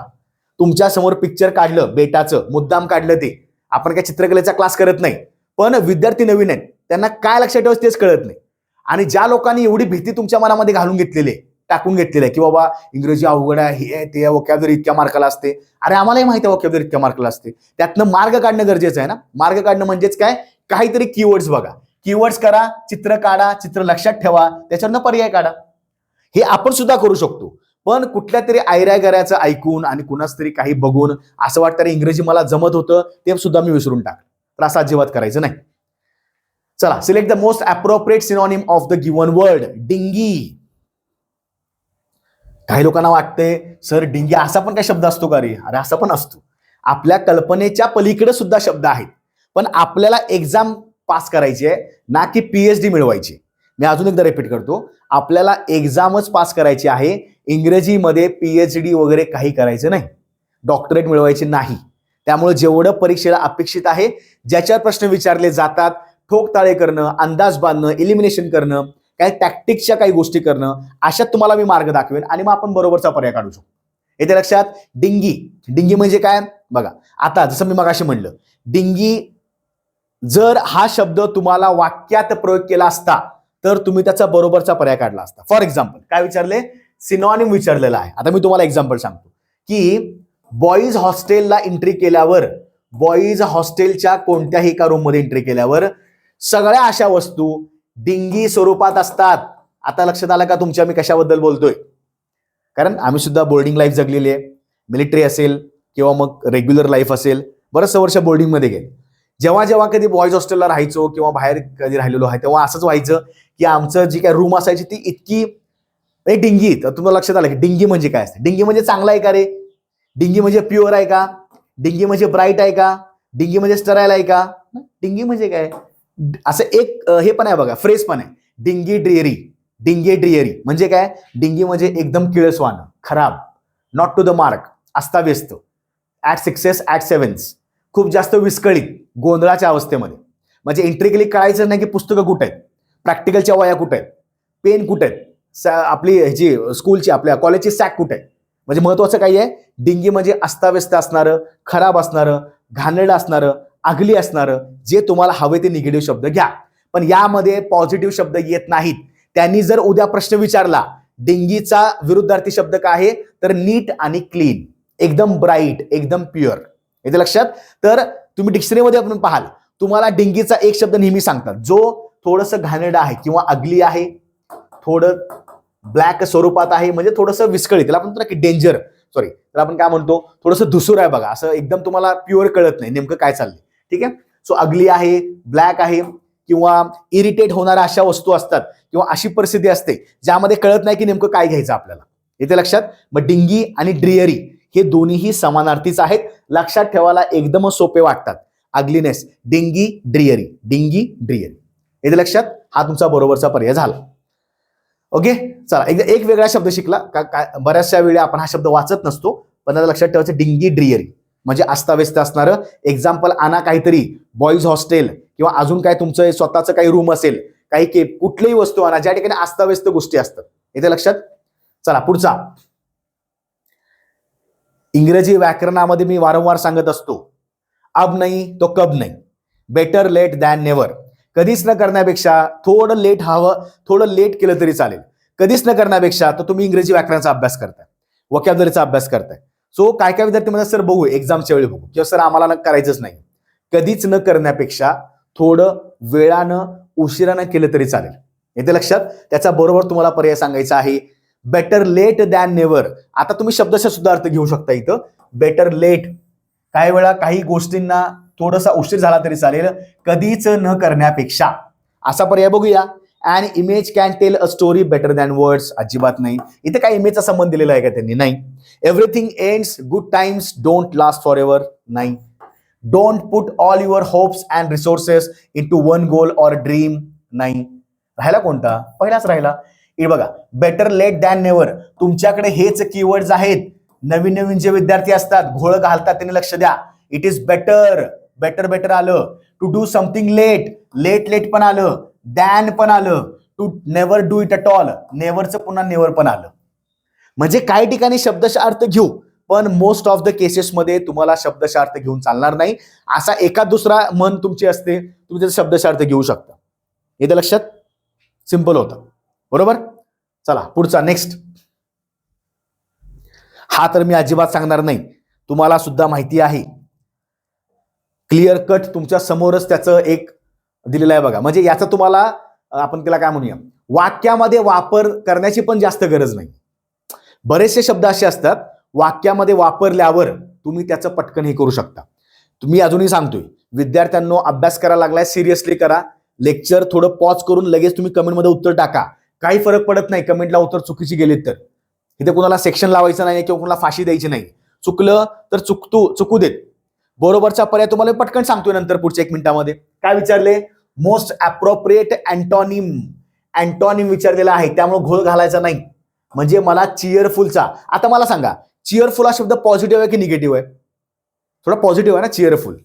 तुमच्या समोर पिक्चर काढलं बेटाचं, मुद्दाम काढलं ते, आपण काय चित्रकलेचा क्लास करत नाही, पण विद्यार्थी नवीन आहेत, त्यांना काय लक्षात ठेवायचं तेच कळत नाही. आणि ज्या लोकांनी एवढी भीती तुमच्या मनामध्ये घालून घेतलेली आहे, टाकून घेतलेलं आहे की बाबा इंग्रजी अवघड आहे, हे ते, वोकॅब्युलरी इतक्या मार्काला असते. अरे आम्हालाही माहिती आहे वोकॅब्युलरी इतक्या मार्काला असते. त्यातनं मार्ग काढणं गरजेचं आहे ना. मार्ग काढणं म्हणजेच काय, काहीतरी कीवर्ड्स बघा, कीवर्ड्स करा, चित्र काढा, चित्र लक्षात ठेवा, त्याच्यावरनं पर्याय काढा. हे आपण सुद्धा करू शकतो. पण कुठल्या तरी आयऱ्यागऱ्याचं ऐकून आणि कुणाच तरी काही बघून असं वाटतं रे इंग्रजी मला जमत होतं ते सुद्धा मी विसरून टाकलं, तर असं अजिबात करायचं नाही. चला, select the most appropriate synonym of the given word. Dingy. काही लोकांना वाटतंय सर डिंगी असा पण काय शब्द असतो का रे? अरे असा पण असतो. आपल्या कल्पनेच्या पलीकडे सुद्धा शब्द आहेत, पण आपल्याला एक्झाम पास करायची आहे ना की पीएचडी मिळवायची. मी अजून एकदा रिपीट करतो, आपल्याला एक्झामच पास करायची आहे. इंग्रजीमध्ये पीएचडी वगैरे काही करायचं नाही, डॉक्टरेट मिळवायची नाही. त्यामुळे जेवढं परीक्षेला अपेक्षित आहे, ज्याच्यावर प्रश्न विचारले जातात, ठोकताळे करणं, अंदाज बांधणं, इलिमिनेशन करणं, काही टॅक्टिक्सच्या काही गोष्टी करणं, अशात तुम्हाला मी मार्ग दाखवेन आणि मग आपण बरोबरचा पर्याय काढू शकतो. येते लक्षात. डिंगी. डिंगी म्हणजे काय बघा, आता जसं मी मगाशी म्हणलं, डिंगी जर हा शब्द तुम्हाला वाक्यात प्रयोग केला असता तर तुम्ही त्याचा बरोबरचा पर्याय काढला असता. फॉर एक्झाम्पल काय विचारले, सिनॉनिम विचारलेला आहे. आता मी तुम्हाला एक्झाम्पल सांगतो की बॉईज हॉस्टेलला एंट्री केल्यावर, बॉईज हॉस्टेलच्या कोणत्याही एका रूम मध्ये एंट्री केल्यावर सगळ्या अशा वस्तू डिंगी स्वरूपात असतात. आता लक्षात आलं का तुमच्या मी कशाबद्दल बोलतोय? कारण आम्ही सुद्धा बोर्डिंग लाईफ जगलेली आहे. मिलिटरी असेल किंवा मग रेग्युलर लाईफ असेल, बरंचसं वर्ष बोर्डिंग मध्ये गेले. जेव्हा जेव्हा कधी बॉईज हॉस्टेलला राहायचो किंवा बाहेर कधी राहिलेलो आहे, तेव्हा असंच व्हायचं की आमचं जी काय रूम असायची ती इतकी डिंगी. तर तुम्हाला लक्षात आलं की डिंगी म्हणजे काय असते? डिंगी म्हणजे चांगला आहे का रे? डिंगी म्हणजे प्युअर आहे का? डिंगी म्हणजे ब्राईट आहे का? डिंगी म्हणजे स्टराईल आहे का? डिंगी म्हणजे काय? असं एक हे पण आहे बघा, फ्रेज पण आहे, डिंगी ड्रिअरी. डिंगी ड्रिअरी म्हणजे काय? डिंगी म्हणजे एकदम किळसवाणं, खराब, नॉट टू द मार्क, अस्ताव्यस्त, ऍट सिक्सेस ऍट सेव्हन्स, खूप जास्त विस्कळीत, गोंधळाच्या अवस्थेमध्ये. म्हणजे इंट्रिकली कळायचं नाही की पुस्तकं कुठे आहेत, प्रॅक्टिकलच्या वया कुठे आहेत, पेन कुठे आहेत, आपली ह्याची स्कूलची आपल्या कॉलेजची सॅक कुठे आहे. म्हणजे महत्वाचं काय आहे, डिंगी म्हणजे अस्ताव्यस्त असणारं, खराब असणारं, घाणेरडं असणारं, आगली असणारं, जे तुम्हाला हवे ते निगेटिव्ह शब्द घ्या, पण यामध्ये पॉझिटिव्ह शब्द येत नाहीत. त्यांनी जर उद्या प्रश्न विचारला डिंगीचा विरुद्धार्थी शब्द काय आहे, तर नीट आणि क्लीन, एकदम ब्राईट, एकदम प्युअर. येते लक्षात. तर तुम्ही डिक्शनरीमध्ये आपण पाहाल, तुम्हाला डिंगीचा एक शब्द नेहमी सांगतात जो थोडंसं घाणेरडं आहे किंवा अगली आहे, थोडं ब्लॅक स्वरूपात आहे म्हणजे थोडंसं विस्कळीत, त्याला आपण म्हणतो ना की डेंजर, सॉरी त्याला आपण काय म्हणतो, थोडंसं धुसूर आहे बघा, असं एकदम तुम्हाला प्युअर कळत नाही नेमकं काय चाललंय. ठीक आहे. सो अगली आहे, ब्लॅक आहे, किंवा इरिटेट होणाऱ्या अशा वस्तू असतात किंवा अशी परिस्थिती असते ज्यामध्ये कळत नाही की नेमकं काय घ्यायचं आपल्याला. येते लक्षात. मग डिंगी आणि ड्रिअरी हे दोन्हीही समानार्थीच आहेत. लक्षात ठेवायला एकदम सोपे वाटतात. Ugliness, dingy dreary, dingy dreary. येते लक्षात. हा तुमचा बरोबरचा पर्याय झाला. ओके. चला एक वेगळा शब्द शिकला का, बऱ्याचशा वेळी आपण हा शब्द वाचत नसतो, पण आता लक्षात ठेवायचं डिंगी ड्रिअरी म्हणजे अस्ताव्यस्त असणारं. एक्झाम्पल आणा काहीतरी, बॉईज हॉस्टेल किंवा अजून काय तुमचं स्वतःचं काही रूम असेल, काही कुठलीही वस्तू आणा ज्या ठिकाणी अस्ताव्यस्त गोष्टी असतात. येते लक्षात. चला पुढचा. इंग्रजी व्याकरणामध्ये मी वारंवार सांगत असतो, अब नाही तो कब नाही, बेटर लेट दॅन नेव्हर. कधीच न करण्यापेक्षा थोडं लेट हवं, थोडं लेट केलं तरी चालेल. कधीच न करण्यापेक्षा तर तुम्ही इंग्रजी व्याकरणाचा अभ्यास करताय, वोकॅब्युलरीचा अभ्यास करताय. सो काय काय विद्यार्थी म्हणतात सर बघू एक्झामच्या वेळी बघू, किंवा सर आम्हाला करायचंच नाही. कधीच न करण्यापेक्षा थोडं वेळानं उशिरानं केलं तरी चालेल. येते लक्षात. त्याचा बरोबर तुम्हाला पर्याय सांगायचा आहे बेटर लेट दॅन नेव्हर. आता तुम्ही शब्दशः सुद्धा अर्थ घेऊ शकता इथं. बेटर लेट, काही वेळा काही गोष्टींना थोडासा उशीर झाला तरी चालेल, कधीच न करण्यापेक्षा, असा पर्याय बघूया. And image can tell a story better than words. अजिबात नाही. इथे काय इमेजचा संबंध दिलेला आहे का त्यांनी? नाही. Everything ends, good times don't last for ever. नाही. Don't put all your hopes and resources into one goal or dream. नाही. राहिला कोणता? पहिलाच राहिला. हे बघा, बेटर लेट दॅन नेव्हर. तुमच्याकडे हेच कीवर्ड्स आहेत. नवीन नवीन जे विद्यार्थी असतात घोळ घालतात त्यांनी लक्ष द्या. It is better, better better आलं. To do something late, late late पण आलं. दॅन पण आलं. To never do it at all, नेव्हरचं पुन्हा नेव्हर पण आलं. म्हणजे काही ठिकाणी शब्दशः अर्थ घेऊ, पण मोस्ट ऑफ द केसेसमध्ये तुम्हाला शब्दशः अर्थ घेऊन चालणार नाही. असा एका दुसरा मन तुमची असते, तुम्ही त्याचा शब्दशः अर्थ घेऊ शकता. येतं लक्षात. सिंपल होतं. बरोबर. चला पुढचा नेक्स्ट. हा तर मी अजिबात सांगणार नाही, तुम्हाला सुद्धा माहिती आहे. क्लिअर कट तुमच्या समोरच त्याचं एक दिलेलं आहे बघा. म्हणजे याचा तुम्हाला आपण त्याला काय म्हणूया, वाक्यामध्ये वापर करण्याची पण जास्त गरज नाही. बरेचसे शब्द असे असतात वाक्यामध्ये वापरल्यावर तुम्ही त्याचं पटकन हे करू शकता. तुम्ही अजूनही सांगतोय विद्यार्थ्यांनो, अभ्यास करायला लागलाय सिरियसली करा. लेक्चर थोडं पॉज करून लगेच तुम्ही कमेंटमध्ये उत्तर टाका. काही फरक पडत नाही कमेंटला उत्तर चुकीची गेलीत तर. इथे कुणाला सेक्शन लावायचं नाही किंवा कुणाला फाशी द्यायची नाही. चुकलं तर चुकू देत. बरोबरचा पर्याय तुम्हाला पटकन सांगतोय नंतर पुढच्या 1 मिनिटामध्ये. काय विचारले? Most appropriate antonym. अँटॉनिम विचारलेला आहे, त्यामुळे घोळ घालायचा नाही. म्हणजे मला चिअरफुलचा, आता मला सांगा चिअरफुल हा शब्द पॉझिटिव्ह आहे की निगेटिव्ह आहे? थोडा पॉझिटिव्ह आहे ना चिअरफुल.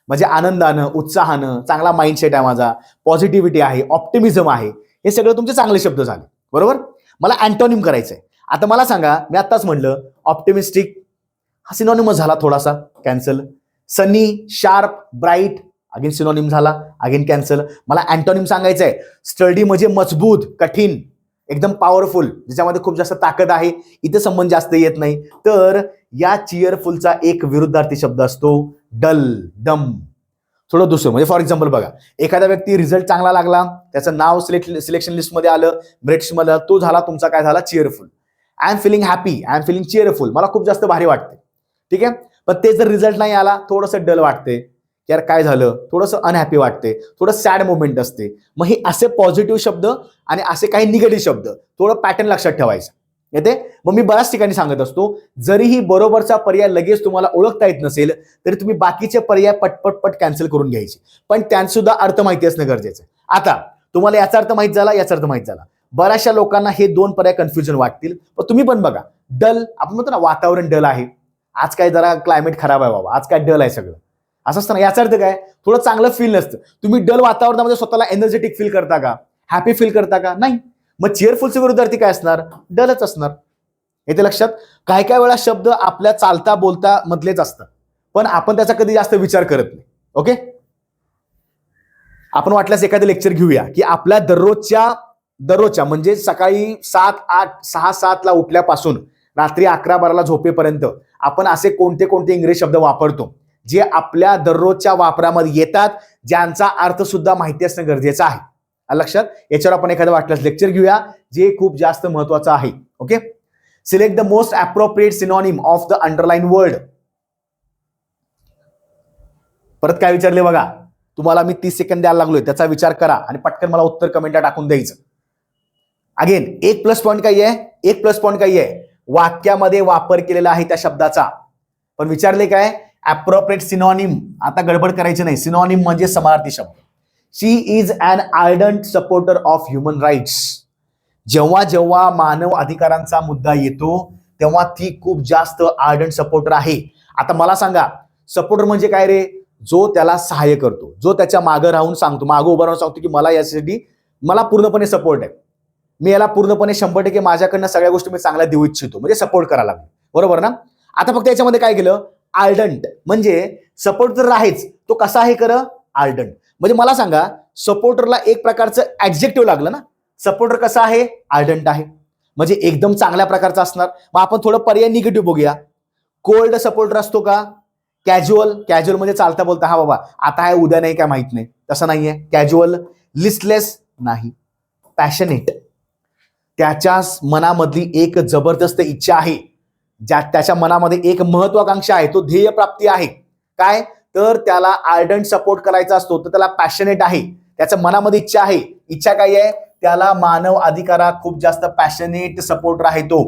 म्हणजे आनंदानं, उत्साहानं, चांगला माइंडसेट आहे माझा, पॉझिटिव्हिटी आहे, ऑप्टिमिझम आहे, हे सगळं तुमचे चांगले शब्द झाले. बरोबर. मला अँटॉनिम करायचंय. आता मला सांगा, मी आत्ताच म्हणलं ऑप्टिमिस्टिक, हा सिनॉनिमस झाला थोडासा, कॅन्सल. सनी, शार्प, ब्राईट, अगेन सिनॉनिम झाला, अगेन कॅन्सल. मला अँटॉनिम सांगायचं आहे. स्टडी म्हणजे मजबूत, कठीण, एकदम पॉवरफुल, ज्याच्यामध्ये खूप जास्त ताकद आहे, इथे संबंध जास्त येत नाही. तर या चिअरफुलचा एक विरुद्धार्थी शब्द असतो डल, डम. थोडं दुसरं म्हणजे फॉर एक्झाम्पल बघा, एखादा व्यक्ती रिझल्ट चांगला लागला, त्याचं नाव सिलेक्शन लिस्टमध्ये आलं, मेरिट्समध्ये, तो झाला तुमचा काय झाला? Cheerful. I am feeling happy, I am feeling cheerful, मला खूप जास्त भारी वाटते. ठीक आहे. पण ते जर रिझल्ट नाही आला, थोडंसं डल वाटते, यार काय झालं, थोडंसं अनहॅपी वाटते, थोडं सॅड मोमेंट असते. मग हे असे पॉझिटिव्ह शब्द आणि असे काही निगेटिव्ह शब्द, थोडं पॅटर्न लक्षात ठेवायचं. येते. मग मी बऱ्याच ठिकाणी सांगत असतो, जरीही बरोबरचा पर्याय लगेच तुम्हाला ओळखता येत नसेल तरी तुम्ही बाकीचे पर्याय पटपट कॅन्सल करून घ्यायचे, पण त्यांसुद्धा अर्थ माहिती असणं गरजेचं आहे. आता तुम्हाला याचा अर्थ माहित झाला, याचा अर्थ माहित झाला. बऱ्याचशा लोकांना हे 2 पर्याय कन्फ्युजन वाटतील, पण तुम्ही पण बघा. डल, आपण म्हणतो ना वातावरण डल आहे, आज काय जरा क्लायमेट खराब आहे बाबा, आज काय डल आहे सगळं, असं असतं ना. याचा अर्थ काय? थोडं चांगलं फील नसतं. तुम्ही डल वातावरणामध्ये स्वतःला एनर्जेटिक फील करता का? हॅपी फील करता का? नाही. मग चिअरफुलचे विरुद्धार्थी काय असणार? डलच असणार. येते लक्षात. काय काय वेळा शब्द आपल्या चालता बोलता मधलेच असतात, पण आपण त्याचा कधी जास्त विचार करत नाही. ओके. आपण वाटल्यास एखादं लेक्चर घेऊया की आपल्या दररोजच्या म्हणजे सकाळी 6-7 ला उठल्यापासून रात्री 11-12 झोपेपर्यंत आपण असे कोणते कोणते इंग्रजी शब्द वापरतो जे आपल्या दररोजच्या वापरामध्ये येतात, ज्यांचा अर्थ सुद्धा माहिती असणं गरजेचं आहे. लक्षात. याच्यावर आपण एखादं वाटल्यास लेक्चर घेऊया जे खूप जास्त महत्वाचं आहे. Okay. Select the most appropriate synonym of the underline word. परत काय विचारले बघा, तुम्हाला मी 30 सेकंद द्यायला लागलोय, त्याचा विचार करा आणि पटकन मला उत्तर कमेंटला टाकून द्यायचं. अगेन एक प्लस पॉईंट काय आहे, एक प्लस पॉईंट काय आहे, वाक्यामध्ये वापर केलेला आहे त्या शब्दाचा. पण विचारले काय, अप्रोप्रिएट सिनॉनिम. आता गडबड करायची नाही, सिनॉनिम म्हणजे समानार्थी शब्द. She is an ardent supporter of human rights. जेव्हा जेव्हा मानव अधिकारांचा मुद्दा येतो तेव्हा ती खूप जास्त आर्डंट सपोर्टर आहे. आता मला सांगा, सपोर्टर म्हणजे काय रे, जो त्याला सहाय्य करतो, जो त्याच्या मागं राहून सांगतो, मागं उभं राहून सांगतो की मला यासाठी मला पूर्णपणे सपोर्ट आहे, मी याला पूर्णपणे 100% माझ्याकडनं सगळ्या गोष्टी मी चांगल्या देऊ इच्छितो, म्हणजे सपोर्ट करायला लागलो. बरोबर ना. आता फक्त याच्यामध्ये काय केलं, आर्डंट म्हणजे सपोर्ट तर आहेच, तो कसा आहे खरं, आर्डंट. म्हणजे मला सांगा, सपोर्टरला एक प्रकारचं ऍडजेक्टिव्ह लागलं ना, सपोर्टर कसा आहे, आर्डंट आहे, म्हणजे एकदम चांगल्या प्रकारचा असणार. मग आपण थोडं पर्याय निगेटिव्ह बघूया. कोल्ड सपोर्टर असतो का, कॅज्युअल, कॅज्युअल म्हणजे चालता बोलता, हा बाबा आता आहे उद्या नाही काय माहित नाही, तसं नाहीये कॅज्युअल. लिस्टलेस नाही. पॅशनेट, त्याच्या मनामधली एक जबरदस्त इच्छा आहे, त्याच्या मनामध्ये एक महत्वाकांक्षा आहे, तो ध्येय प्राप्ती आहे. काय तर त्याला आर्डंट सपोर्ट करायचा असतो, तर त्याला पॅशनेट आहे, त्याच्या मनामध्ये इच्छा आहे. इच्छा काय आहे, त्याला मानव अधिकारात खूप जास्त पॅशनेट सपोर्टर आहे. तो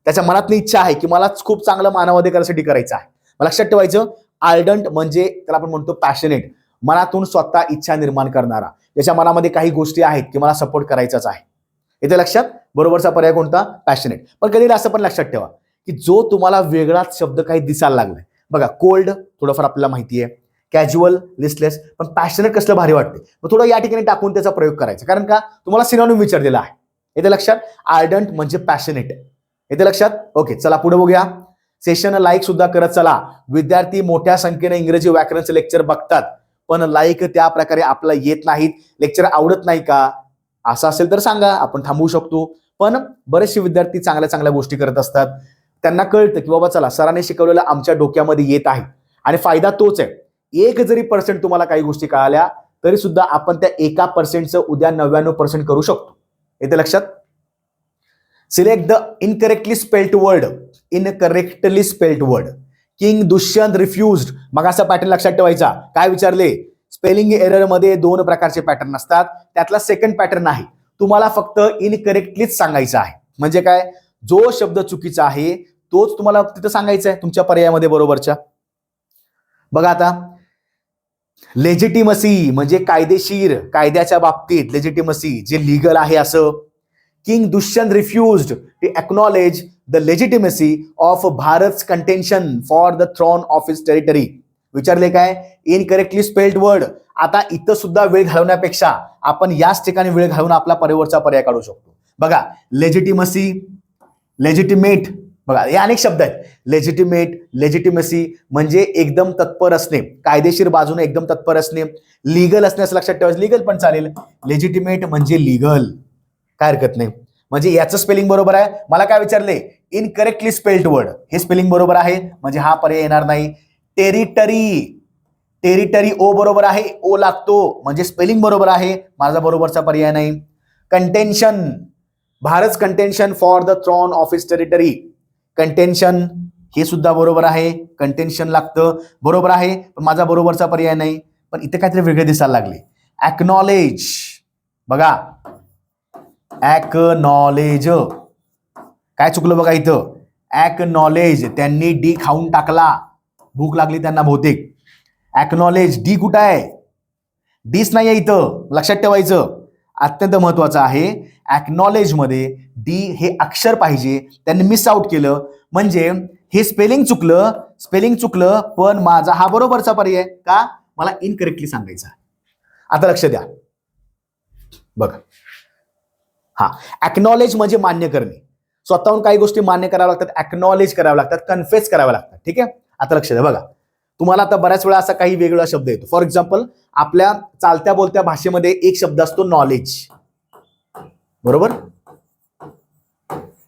त्याच्या मनातली इच्छा आहे की मला खूप चांगलं मानव अधिकारासाठी करायचं आहे. लक्षात ठेवायचं, आर्डंट म्हणजे त्याला आपण म्हणतो पॅशनेट, मनातून स्वतः इच्छा निर्माण करणारा, त्याच्या मनामध्ये काही गोष्टी आहेत की मला सपोर्ट करायचाच आहे. इथे लक्षात, बरोबरचा पर्याय कोणता, पॅशनेट. पण कधी असं पण लक्षात ठेवा की जो तुम्हाला वेगळाच शब्द काही दिसायला लागलाय बघा, कोल्ड थोडंफार आपल्याला माहिती आहे, कॅज्युअल, लिस्टलेस, पण पॅशनेट कसलं भारी वाटते, मग थोडं या ठिकाणी टाकून त्याचा प्रयोग करायचा. कारण का, तुम्हाला सिनॉनिम विचारलेला आहे. इथे लक्षात, आर्डंट म्हणजे पॅशनेट. इथे लक्षात. ओके, चला पुढे बघूया. सेशन लाईक सुद्धा करत चला. विद्यार्थी मोठ्या संख्येने इंग्रजी व्याकरणचं लेक्चर बघतात, पण लाईक त्या प्रकारे आपल्याला येत नाहीत. लेक्चर आवडत नाही का, असं असेल तर सांगा, आपण थांबवू शकतो. पण बरेचसे विद्यार्थी चांगल्या चांगल्या गोष्टी करत असतात, त्यांना कळतं की बाबा चला सरांनी शिकवलेलं आमच्या डोक्यामध्ये येत आहे, आणि फायदा तोच आहे. 1 जरी % तुम्हाला काही गोष्टी कळाल्या तरी सुद्धा आपण त्या 1% उद्या 99% करू शकतो. इथे लक्षात. Select the incorrectly spelled word. Incorrectly spelled word. King Dushyant refused. मग असा पॅटर्न लक्षात ठेवायचा. काय विचारले, स्पेलिंग एरर मध्ये 2 प्रकारचे पॅटर्न असतात, त्यातला सेकंड पॅटर्न आहे. तुम्हाला फक्त इनकरेक्टलीच सांगायचं आहे. म्हणजे काय, जो शब्द चुकीचा आहे तोच तुम्हाला तिथं सांगायचा आहे तुमच्या पर्यायामध्ये बरोबरच्या. बघा आता, लेजिटिमसी म्हणजे कायदेशीर, कायद्याच्या बाबतीत लेजिटिमसी, जे लीगल आहे असं. King Dushyant refused to acknowledge the legitimacy of Bharat's contention for the throne of his territory. विचारले काय, इनकरेक्टली स्पेल्ड वर्ड. आता इथं सुद्धा वेळ घालवण्यापेक्षा आपण याच ठिकाणी वेळ घालवून आपला परिवर्तनचा पर्याय काढू शकतो. बघा, लेजिटिमसी, लेजिटिमेट, बघा हे अनेक शब्द आहेत. लेजिटिमेट, लेजिटिमसी म्हणजे एकदम तत्पर असणे, कायदेशीर बाजूने एकदम तत्पर असणे. लीगल असणे असं लक्षात ठेवायचं, लीगल पण चालेल. लेजिटिमेट म्हणजे लीगल, काय हरकत नाही. म्हणजे याचं स्पेलिंग बरोबर आहे. मला काय विचारले, इनकरेक्टली स्पेल्ड वर्ड, हे स्पेलिंग बरोबर आहे म्हणजे हा पर्याय येणार नाही. टेरिटरी, टेरिटरी ओ बरोबर आहे, ओ लागतो म्हणजे स्पेलिंग बरोबर आहे, माझा बरोबरचा पर्याय नाही. Contention, Bharat contention for the throne of his territory. Contention हे सुद्धा बरोबर आहे, कंटेन्शन लागतं, बरोबर आहे, पण माझा बरोबरचा पर्याय नाही. पण इथे काहीतरी वेगळे दिसायला लागले. ॲक्नॉलेज, बघा ॲक्नॉलेज, काय चुकलं बघा इथं, ॲक्नॉलेज, त्यांनी डी खाऊन टाकला, भूक लागली त्यांना बहुतेक. ॲक्नॉलेज, डी कुठं आहे, डीच नाही आहे इथं, लक्षात ठेवायचं, अत्यंत महत्वाचं आहे. ॲक्नॉलेज मध्ये डी हे अक्षर पाहिजे, त्यांनी मिस आउट केलं, म्हणजे हे स्पेलिंग चुकलं, स्पेलिंग चुकलं, पण माझा हा बरोबरचा पर्याय का, मला इनकरेक्टली सांगायचा. आता लक्ष द्या बघा, हा ॲक्नॉलेज म्हणजे मान्य करणे, स्वतःहून काही गोष्टी मान्य कराव्या लागतात, ॲक्नॉलेज कराव्या लागतात, कन्फेस कराव्या लागतात. ठीक आहे. आता लक्ष द्या बघा, तुम्हाला आता बऱ्याच वेळा असा काही वेगळा शब्द येतो. फॉर एक्झाम्पल, आपल्या चालत्या बोलत्या भाषेमध्ये एक शब्द असतो नॉलेज, बरोबर,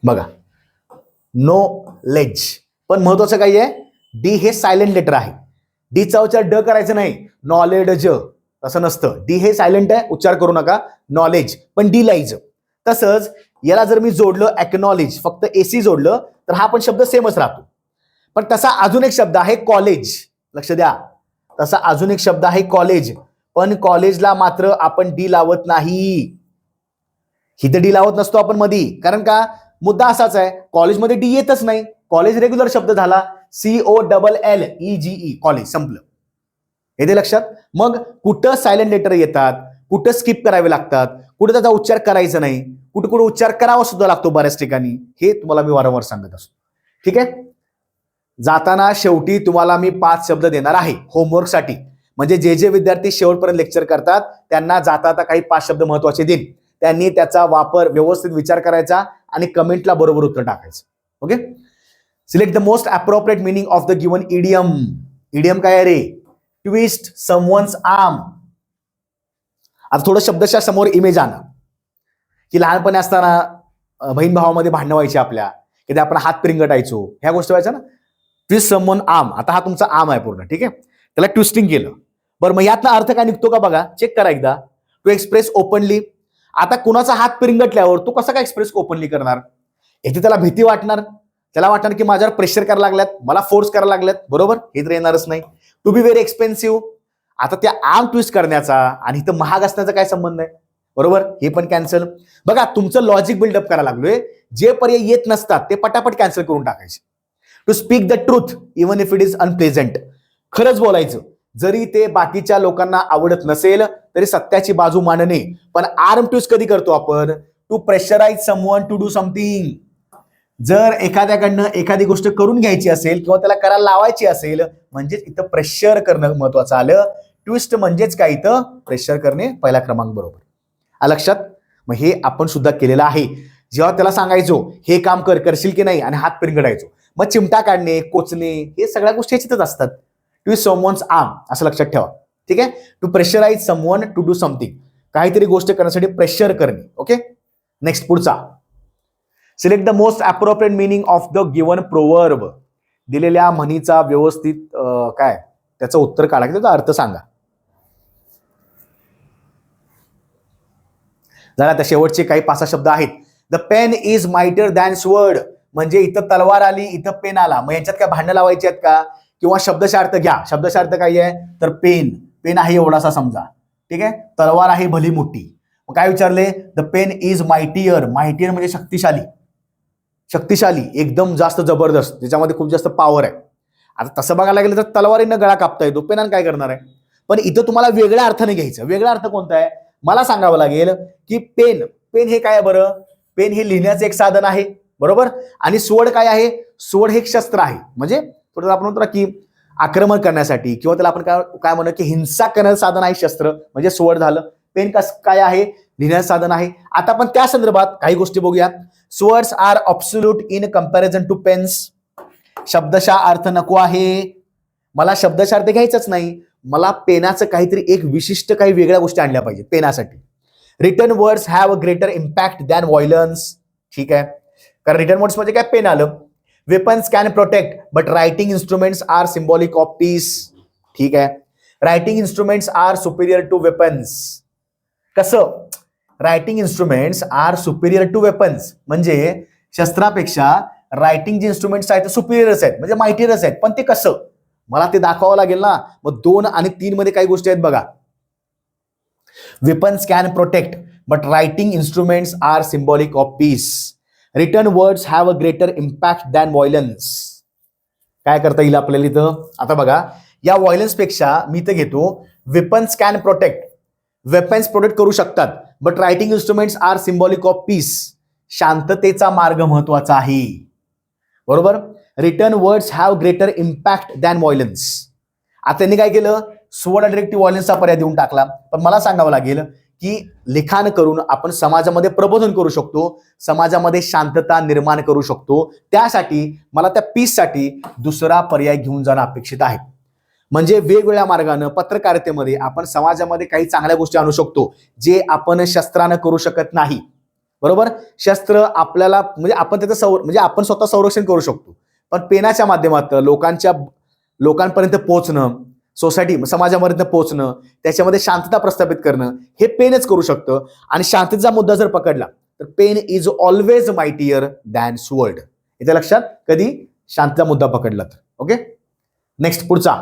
बघा नॉलेज, पण महत्वाचं काय आहे, डी हे सायलेंट लेटर आहे, डी चा उच्चार ड करायचं नाही, नॉलेज, तसं नसतं. डी हे सायलेंट आहे, उच्चार करू नका. नॉलेज पण डी लाईज. तसंच याला जर मी जोडलं एक्नॉलेज, फक्त एसी जोडलं तर हा पण शब्द सेमच राहतो. पण तसा अजून एक शब्द आहे कॉलेज. लक्ष द्या, तसा अजून एक शब्द आहे कॉलेज. पण कॉलेजला मात्र आपण डी लावत नाही. इथे डी लावत नसतो आपण मधी. कारण का, मुद्दा असाच आहे, कॉलेजमध्ये डी येतच नाही. कॉलेज रेग्युलर शब्द झाला. COLLEGE कॉलेज, संपलं. येते लक्षात. मग कुठं सायलेंट लेटर येतात, कुठं स्किप करावे लागतात, कुठं त्याचा उच्चार करायचा नाही, कुठं कुठं उच्चार करावा सुद्धा लागतो बऱ्याच ठिकाणी, हे तुम्हाला मी वारंवार सांगत असतो. ठीक आहे. जाताना शेवटी तुम्हाला मी 5 शब्द देणार आहे होमवर्कसाठी. म्हणजे जे जे विद्यार्थी शेवटपर्यंत लेक्चर करतात त्यांना जाता काही 5 शब्द महत्वाचे देईन. त्यांनी त्याचा वापर व्यवस्थित विचार करायचा आणि कमेंटला बरोबर उत्तर टाकायचं. Okay. Select the most appropriate meaning of the given idiom. Idiom काय आहे रे? Twist someone's arm. आता थोडं शब्दशः समोर इमेज आणा की लहानपणी असताना बहीण भावामध्ये भांडणं व्हायची आपल्या, की ते आपण हात पिरंगटायचो, ह्या गोष्टी व्हायच्या ना. Twist someone arm. आता हा तुमचा आर्म आहे पूर्ण. ठीक आहे. त्याला ट्विस्टिंग केलं. बरं, मग यातला अर्थ काय निघतो का बघा, चेक करा एकदा. To express openly. आता कुणाचा हात पिरंगटल्यावर तो कसा काय एक्सप्रेस ओपनली करणार? इथे त्याला भीती वाटणार, त्याला वाटणार की माझ्यावर प्रेशर करायला लागल्यात, मला फोर्स करायला लागल्यात, बरोबर? हे तर येणारच नाही. To be very expensive. आता त्या आर्म ट्विस्ट करण्याचा आणि इथं महाग असण्याचा काय संबंध आहे? बरोबर, हे पण कॅन्सल. बघा, तुमचं लॉजिक बिल्डअप करायला लागलोय. जे पर्याय येत नसतात ते पटापट कॅन्सल करून टाकायचे. To speak the truth even if it is unpleasant. खरंच बोलायचं, जरी ते बाकीच्या लोकांना आवडत नसेल तरी सत्याची बाजू मांडणे. पण आर्म ट्विस्ट कधी करतो आपण? To pressurise someone to do something. जर एखाद्याकडनं एखादी गोष्ट करून घ्यायची असेल किंवा त्याला करायला लावायची असेल, म्हणजेच इथं प्रेशर करणं महत्वाचं आलं. ट्विस्ट म्हणजेच काय? इथं प्रेशर करणे, पहिला क्रमांक बरोबर. लक्षात. मग हे आपण सुद्धा केलेलं आहे. जेव्हा त्याला सांगायचो हे काम करशील की नाही आणि हात पिरंगटायचो, मग चिमटा काढणे, कोचणे, हे सगळ्या गोष्टी याच्यातच असतात. ट्विस्ट समवन्स आर्म असं लक्षात ठेवा. ठीक आहे. To pressurise someone to do something. काहीतरी गोष्ट करण्यासाठी प्रेशर करणे. ओके. नेक्स्ट पुढचा. Select the most appropriate meaning of the given proverb. दिलेल्या म्हणीचा व्यवस्थित काय त्याचं उत्तर काढा, त्याचा अर्थ सांगा. जरा त्या शेवटचे काही 5 शब्द आहेत. The pen is mightier than sword. म्हणजे इथं तलवार आली, इथं पेन आला. मग यांच्यात काय भांडणं लावायची आहेत का? किंवा शब्दशः अर्थ घ्या. शब्दशः अर्थ काय आहे? तर पेन आहे एवढासा समजा. ठीक आहे. तलवार आहे भली मोठी. मग काय विचारले? The pen is mightier. Mightier म्हणजे शक्तिशाली, एकदम जास्त जबरदस्त, त्याच्यामध्ये खूप जास्त पॉवर आहे. आता तसं बघायला गेलं तर तलवारीनं गळा कापता येतो, पेनानं काय करणार आहे? पण इथं तुम्हाला वेगळ्या अर्थाने घ्यायचं. वेगळा अर्थ कोणता आहे? मला सांगावं लागेल की पेन हे काय आहे बरं? पेन हे लिहिण्याचं एक साधन आहे, बरोबर. आणि स्वॉर्ड काय आहे? स्वॉर्ड हे एक शस्त्र आहे. म्हणजे थोडं आपण म्हणतो ना की आक्रमण करण्यासाठी किंवा त्याला आपण काय म्हणू की हिंसा करण्याचं साधन आहे शस्त्र, म्हणजे स्वॉर्ड झालं. पेन काय आहे? लिहिण्याचं साधन आहे. आता आपण त्या संदर्भात काही गोष्टी बघूया. Swords are obsolete in comparison to pens. शब्दशः अर्थ नको आहे. मला शब्दशः अर्थ घ्यायचाच नाही. मला पेनाचं काहीतरी एक विशिष्ट काही वेगळ्या गोष्टी आणल्या पाहिजे पेनासाठी. Written words have a greater impact than violence. ठीक आहे. कारण रिटन वर्ड्स म्हणजे काय? पेन आलं. Weapons can protect but writing instruments are symbolic of peace. ठीक आहे. Writing instruments are superior to weapons. कसं? Writing instruments are superior to weapons म्हणजे शस्त्रापेक्षा रायटिंग जे इन्स्ट्रुमेंट्स आहेत ते सुपिरियरच आहेत, म्हणजे माहितीच आहेत. पण ते कसं? मला ते दाखवावं लागेल ना. मग 2 आणि 3 मध्ये काही गोष्टी आहेत बघा. Weapons can protect but writing instruments are symbolic of peace. Written words have a greater impact than violence. काय करता येईल आपल्याला इथं? आता बघा, या व्हायलन्स पेक्षा मी इथं घेतो weapons can protect. Weapons protect करू शकतात, but writing instruments are symbolic of peace. शांततेचा मार्ग महत्वाचा आहे, बरोबर. Written words have greater impact than violence. आता त्यांनी काय केलं? स्वॉर्ड डायरेक्टिव्ह व्हायलन्सचा पर्याय देऊन टाकला. पण मला सांगावं लागेल की लिखाण करून आपण समाजामध्ये प्रबोधन करू शकतो, समाजामध्ये शांतता निर्माण करू शकतो. त्यासाठी मला त्या पीससाठी दुसरा पर्याय घेऊन जाणं अपेक्षित आहे. म्हणजे वेगवेगळ्या मार्गाने पत्रकारितेमध्ये आपण समाजामध्ये काही चांगल्या गोष्टी आणू शकतो जे आपण शस्त्रानं करू शकत नाही, बरोबर. शस्त्र आपल्याला म्हणजे आपण त्याचं म्हणजे आपण स्वतः संरक्षण करू शकतो, पण पेनाच्या माध्यमातून लोकांपर्यंत पोहोचणं, सोसायटी समाजामध्ये पोहोचणं, त्याच्यामध्ये शांतता प्रस्थापित करणं, हे पेनच करू शकतं. आणि शांततेचा मुद्दा जर पकडला तर pen is always mightier than sword. इथे लक्षात, कधी शांतता मुद्दा पकडला तर. ओके, नेक्स्ट पुढचा.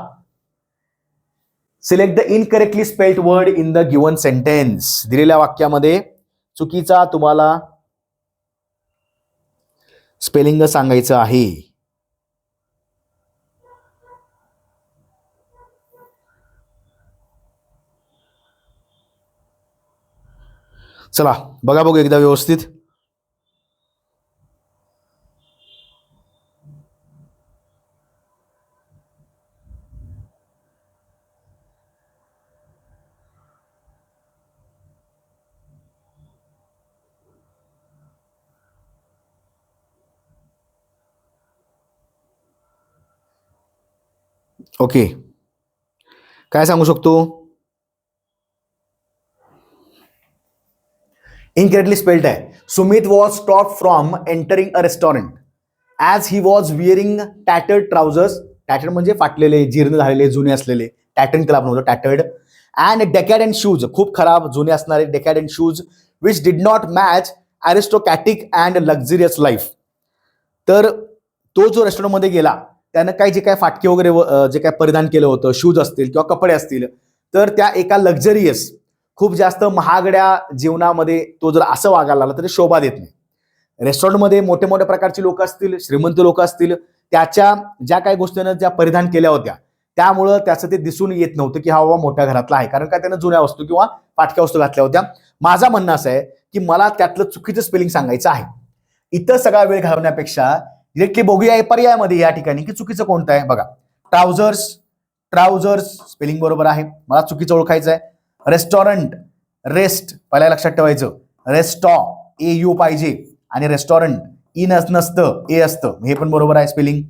Select the incorrectly spelled word in the given sentence. दिलेल्या वाक्यामध्ये चुकीचा तुम्हाला स्पेलिंग सांगायचं आहे. चला बघा बघू एकदा व्यवस्थित. ओके, काय सांगू शकतो? इनकरेक्टली स्पेल्ड आहे. Sumit was stop from entering a restaurant as he was wearing tattered trousers. Tattered म्हणजे फाटलेले, जीर्ण झालेले, जुने असलेले. टॅटर्ड त्याला आपण म्हणतो, टॅटर्ड. अँड डेकॅडंट शूज, खूप खराब जुने असणारे decadent shoes, which did not match aristocratic and luxurious life. तर तो जो रेस्टॉरंटमध्ये गेला त्यानं काही जे काय फाटके वगैरे जे काय परिधान केलं होतं, शूज असतील किंवा कपडे असतील, तर त्या एका लक्झरियस, खूप जास्त महागड्या जीवनामध्ये तो जर असं वागायला लागला तर शोभा देत नाही. रेस्टॉरंटमध्ये मोठे मोठ्या प्रकारची लोक असतील, श्रीमंत लोक असतील, त्याच्या ज्या काही गोष्टीनं ज्या परिधान केल्या होत्या त्यामुळं त्याचं ते दिसून येत नव्हतं की हा बाबा मोठ्या घरातला आहे, कारण काय त्यानं जुन्या वस्तू किंवा फाटक्या वस्तू घातल्या होत्या. माझं म्हणणं असं आहे की मला त्यातलं चुकीचं स्पेलिंग सांगायचं आहे. इथं सगळा वेळ घालवण्यापेक्षा डिरेक्टली बघूया पर्यायामध्ये या ठिकाणी की चुकीचं कोणतं आहे. बघा, ट्राउझर्स, ट्राउझर्स स्पेलिंग बरोबर आहे, मला चुकीचं ओळखायचं आहे. रेस्टॉरंट, रेस्ट पहिल्या लक्षात ठेवायचं, रेस्टॉ AU पाहिजे आणि रेस्टॉरंट ई नसतं, ए असतं, हे पण बरोबर आहे स्पेलिंग.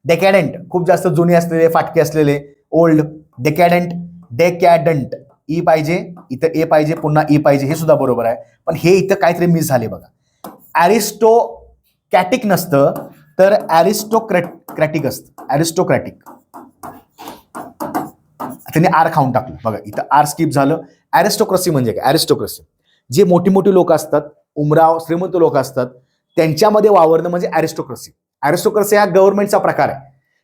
डेकॅडंट खूप जास्त जुने असलेले, फाटके असलेले, ओल्ड. डेकॅडंट, डेकॅडंट ई पाहिजे, इथं ए पाहिजे, पुन्हा ई पाहिजे, हे सुद्धा बरोबर आहे. पण हे इथं काहीतरी मिस झाले बघा. ॲरिस्टोक्रॅटिक नसतं तर ॲरिस्टोक्रॅटिक असतं, ॲरिस्टोक्रॅटिक. त्यांनी आर खाऊन टाकलं बघा, इथं आर स्किप झालं. ॲरिस्टोक्रसी म्हणजे काय? ॲरिस्टोक्रसी जे मोठी मोठी लोक असतात, उमराव श्रीमंत लोक असतात, त्यांच्यामध्ये वावरणं म्हणजे ॲरिस्टोक्रसी. ॲरिस्टोक्रसी हा गव्हर्नमेंटचा प्रकार आहे,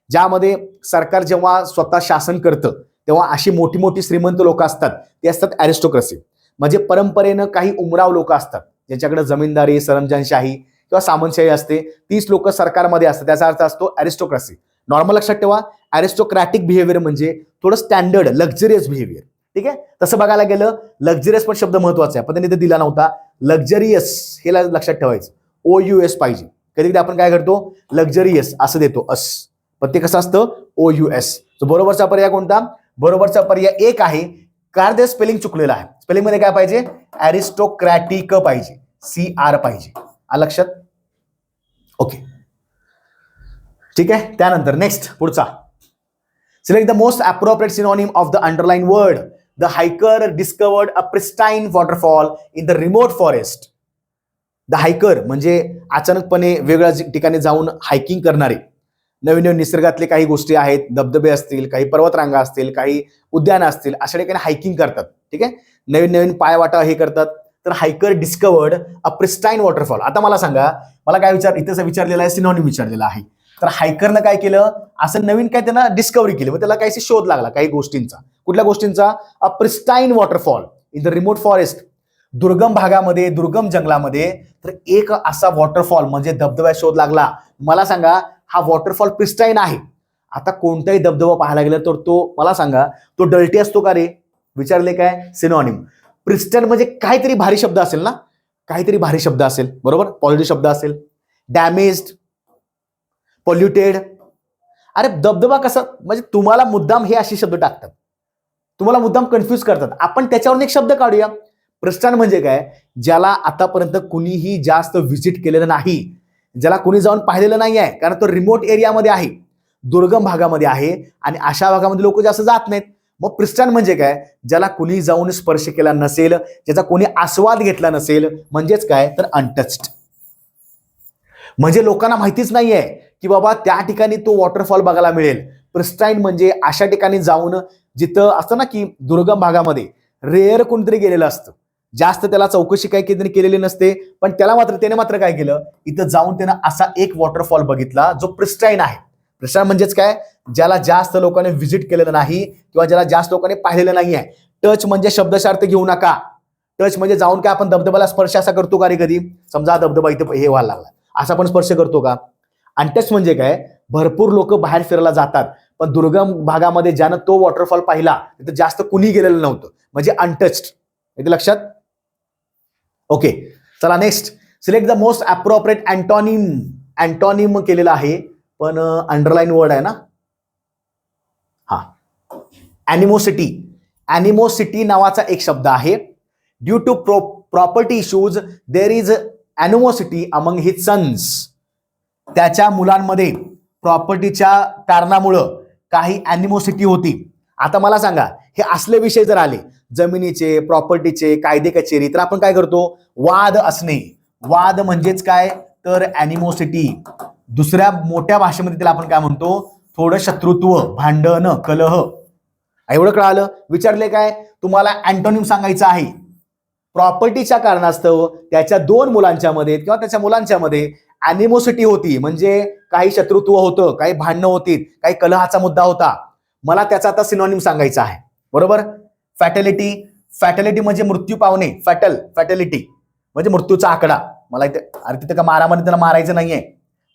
ज्यामध्ये सरकार जेव्हा स्वतः शासन करतं तेव्हा अशी मोठी मोठी श्रीमंत लोक असतात, ते असतात ॲरिस्टोक्रसी. म्हणजे परंपरेनं काही उमराव लोक असतात ज्यांच्याकडे जमीनदारी, सरंजामशाही किंवा सामंतशाही असते, तीच लोक सरकारमध्ये असतात, त्याचा अर्थ असतो ॲरिस्टोक्रसी. नॉर्मल लक्षात ठेवा, ॲरिस्टोक्रॅटिक बिहेवियर म्हणजे थोडं स्टँडर्ड लक्झरियस बिहेवियर. ठीक आहे, तसं बघायला गेलं लक्झरियस पण शब्द महत्वाचा आहे, पण त्यांनी ते दिला नव्हता. लक्झरियस हे लक्षात ठेवायचं, OUS पाहिजे. कधी कधी आपण काय करतो, लक्झरियस असं देतो अस, पण ते कसं असतं OUS. बरोबरचा पर्याय कोणता? बरोबरचा पर्याय एक आहे, कारण ते स्पेलिंग चुकलेलं आहे. स्पेलिंग मध्ये काय पाहिजे? ॲरिस्टोक्रॅटिक पाहिजे, CR पाहिजे. लक्षात? ओके, ठीक आहे. त्यानंतर नेक्स्ट पुढचा. Select the most appropriate synonym of the underline word. The hiker discovered a pristine waterfall in the remote forest. The hiker म्हणजे अचानकपणे वेगळ्या ठिकाणी जाऊन हायकिंग करणारे, नवीन नवीन निसर्गातले काही गोष्टी आहेत, धबधबे असतील, काही पर्वतरांगा असतील, काही उद्यानं असतील, अशा ठिकाणी हायकिंग करतात. ठीक आहे, नवीन नवीन पायवाटा हे करतात. तर hiker discovered a pristine waterfall. आता मला सांगा, मला काय इथं विचारलेलं आहे, सिनोनिम विचारलेला आहे. तर हायकरनं काय केलं, असं नवीन काय त्यांना डिस्कवरी केली, मग त्याला काही शोध लागला काही गोष्टींचा. कुठल्या गोष्टींचा? A pristine waterfall in the remote forest. दुर्गम भागामध्ये, दुर्गम जंगलामध्ये तर एक असा वॉटरफॉल म्हणजे धबधबा शोध लागला. मला सांगा, हा वॉटरफॉल प्रिस्टाईन आहे. आता कोणताही धबधबा पाहायला गेला तर तो मला सांगा, तो डल्टी असतो का रे? विचारले काय? सिनोनिम. प्रिस्टाईन म्हणजे काहीतरी भारी शब्द असेल ना, काहीतरी भारी शब्द असेल, बरोबर? पॉझिटिव्ह शब्द असेल. Damaged, polluted. अरे धबधबा कसं, म्हणजे तुम्हाला मुद्दाम हे असे शब्द टाकतात, तुम्हाला मुद्दाम कन्फ्यूज करतात. आपण त्याच्यावरून एक शब्द काढूया. प्रिस्टाईन म्हणजे काय? ज्याला आतापर्यंत कुणीही जास्त व्हिजिट केलेलं नाही, ज्याला कुणी जाऊन पाहिलेलं नाही आहे, कारण तो रिमोट एरियामध्ये आहे, दुर्गम भागामध्ये आहे आणि अशा भागामध्ये लोक जास्त जात नाहीत. मग प्रिस्टाईन म्हणजे काय? ज्याला कुणी जाऊन स्पर्श केला नसेल, ज्याचा कोणी आस्वाद घेतला नसेल, म्हणजेच काय तर अनटच्ड. म्हणजे लोकांना माहितीच नाहीये की बाबा त्या ठिकाणी तो वॉटरफॉल बघायला मिळेल. प्रिस्टाईन म्हणजे अशा ठिकाणी जाऊन जिथं असतं ना की दुर्गम भागामध्ये रेअर कोणतरी गेलेलं असतं, जास्त त्याला चौकशी काही केलेली नसते, पण त्याने मात्र काय केलं, इथं जाऊन त्यानं असा एक वॉटरफॉल बघितला जो प्रिस्टाईन आहे. प्रिस्टाईन म्हणजेच काय, ज्याला जास्त लोकांनी व्हिजिट केलेलं नाही किंवा ज्याला जास्त लोकांनी पाहिलेलं नाही आहे. टच म्हणजे शब्दशार्थ घेऊ नका. टच म्हणजे जाऊन काय आपण धबधब्याला स्पर्श असा करतो का रे कधी, समजा धबधबा इथे हे व्हायला लागला असा पण स्पर्श करतो का. अनटच म्हणजे काय, भरपूर लोक बाहेर फिरायला जातात, पण दुर्गम भागामध्ये ज्यानं तो वॉटरफॉल पाहिला तिथे जास्त कुणी गेलेलं नव्हतं, म्हणजे अनटच्ड. इथे लक्षात. ओके, चला next. Select the most appropriate antonym. Antonym केलेलं आहे पण अंडरलाईन वर्ड आहे ना. हा, अॅनिमोसिटी. अॅनिमोसिटी नावाचा एक शब्द आहे. Due to property issues there is animosity among his sons. त्याच्या मुलांमध्ये प्रॉपर्टीच्या कारणामुळं काही अॅनिमोसिटी होती. आता मला सांगा, हे असले विषय जर आले जमिनीचे, प्रॉपर्टीचे, कायदे कचेरी, तर आपण काय करतो, वाद असणे. वाद म्हणजेच काय तर अॅनिमोसिटी. दुसऱ्या मोठ्या भाषेमध्ये त्याला आपण काय म्हणतो, थोडं शत्रुत्व, भांडण, कलह. एवढं कळालं. विचारले काय, तुम्हाला अँटोनिम सांगायचं आहे. प्रॉपर्टीच्या कारणास्तव त्याच्या दोन मुलांच्या मध्ये किंवा त्याच्या मुलांच्या मध्ये अॅनिमोसिटी होती, म्हणजे काही शत्रुत्व होतं, काही भांडणं होती, काही कलहाचा मुद्दा होता. मला त्याचा आता सिनोनिम सांगायचा आहे. बरोबर. फॅटॅलिटी. फॅटॅलिटी म्हणजे मृत्यू पावणे. फॅटॅलिटी म्हणजे मृत्यूचा आकडा. मला इथे तिथे का मारामध्ये त्याला मारायचं नाहीये,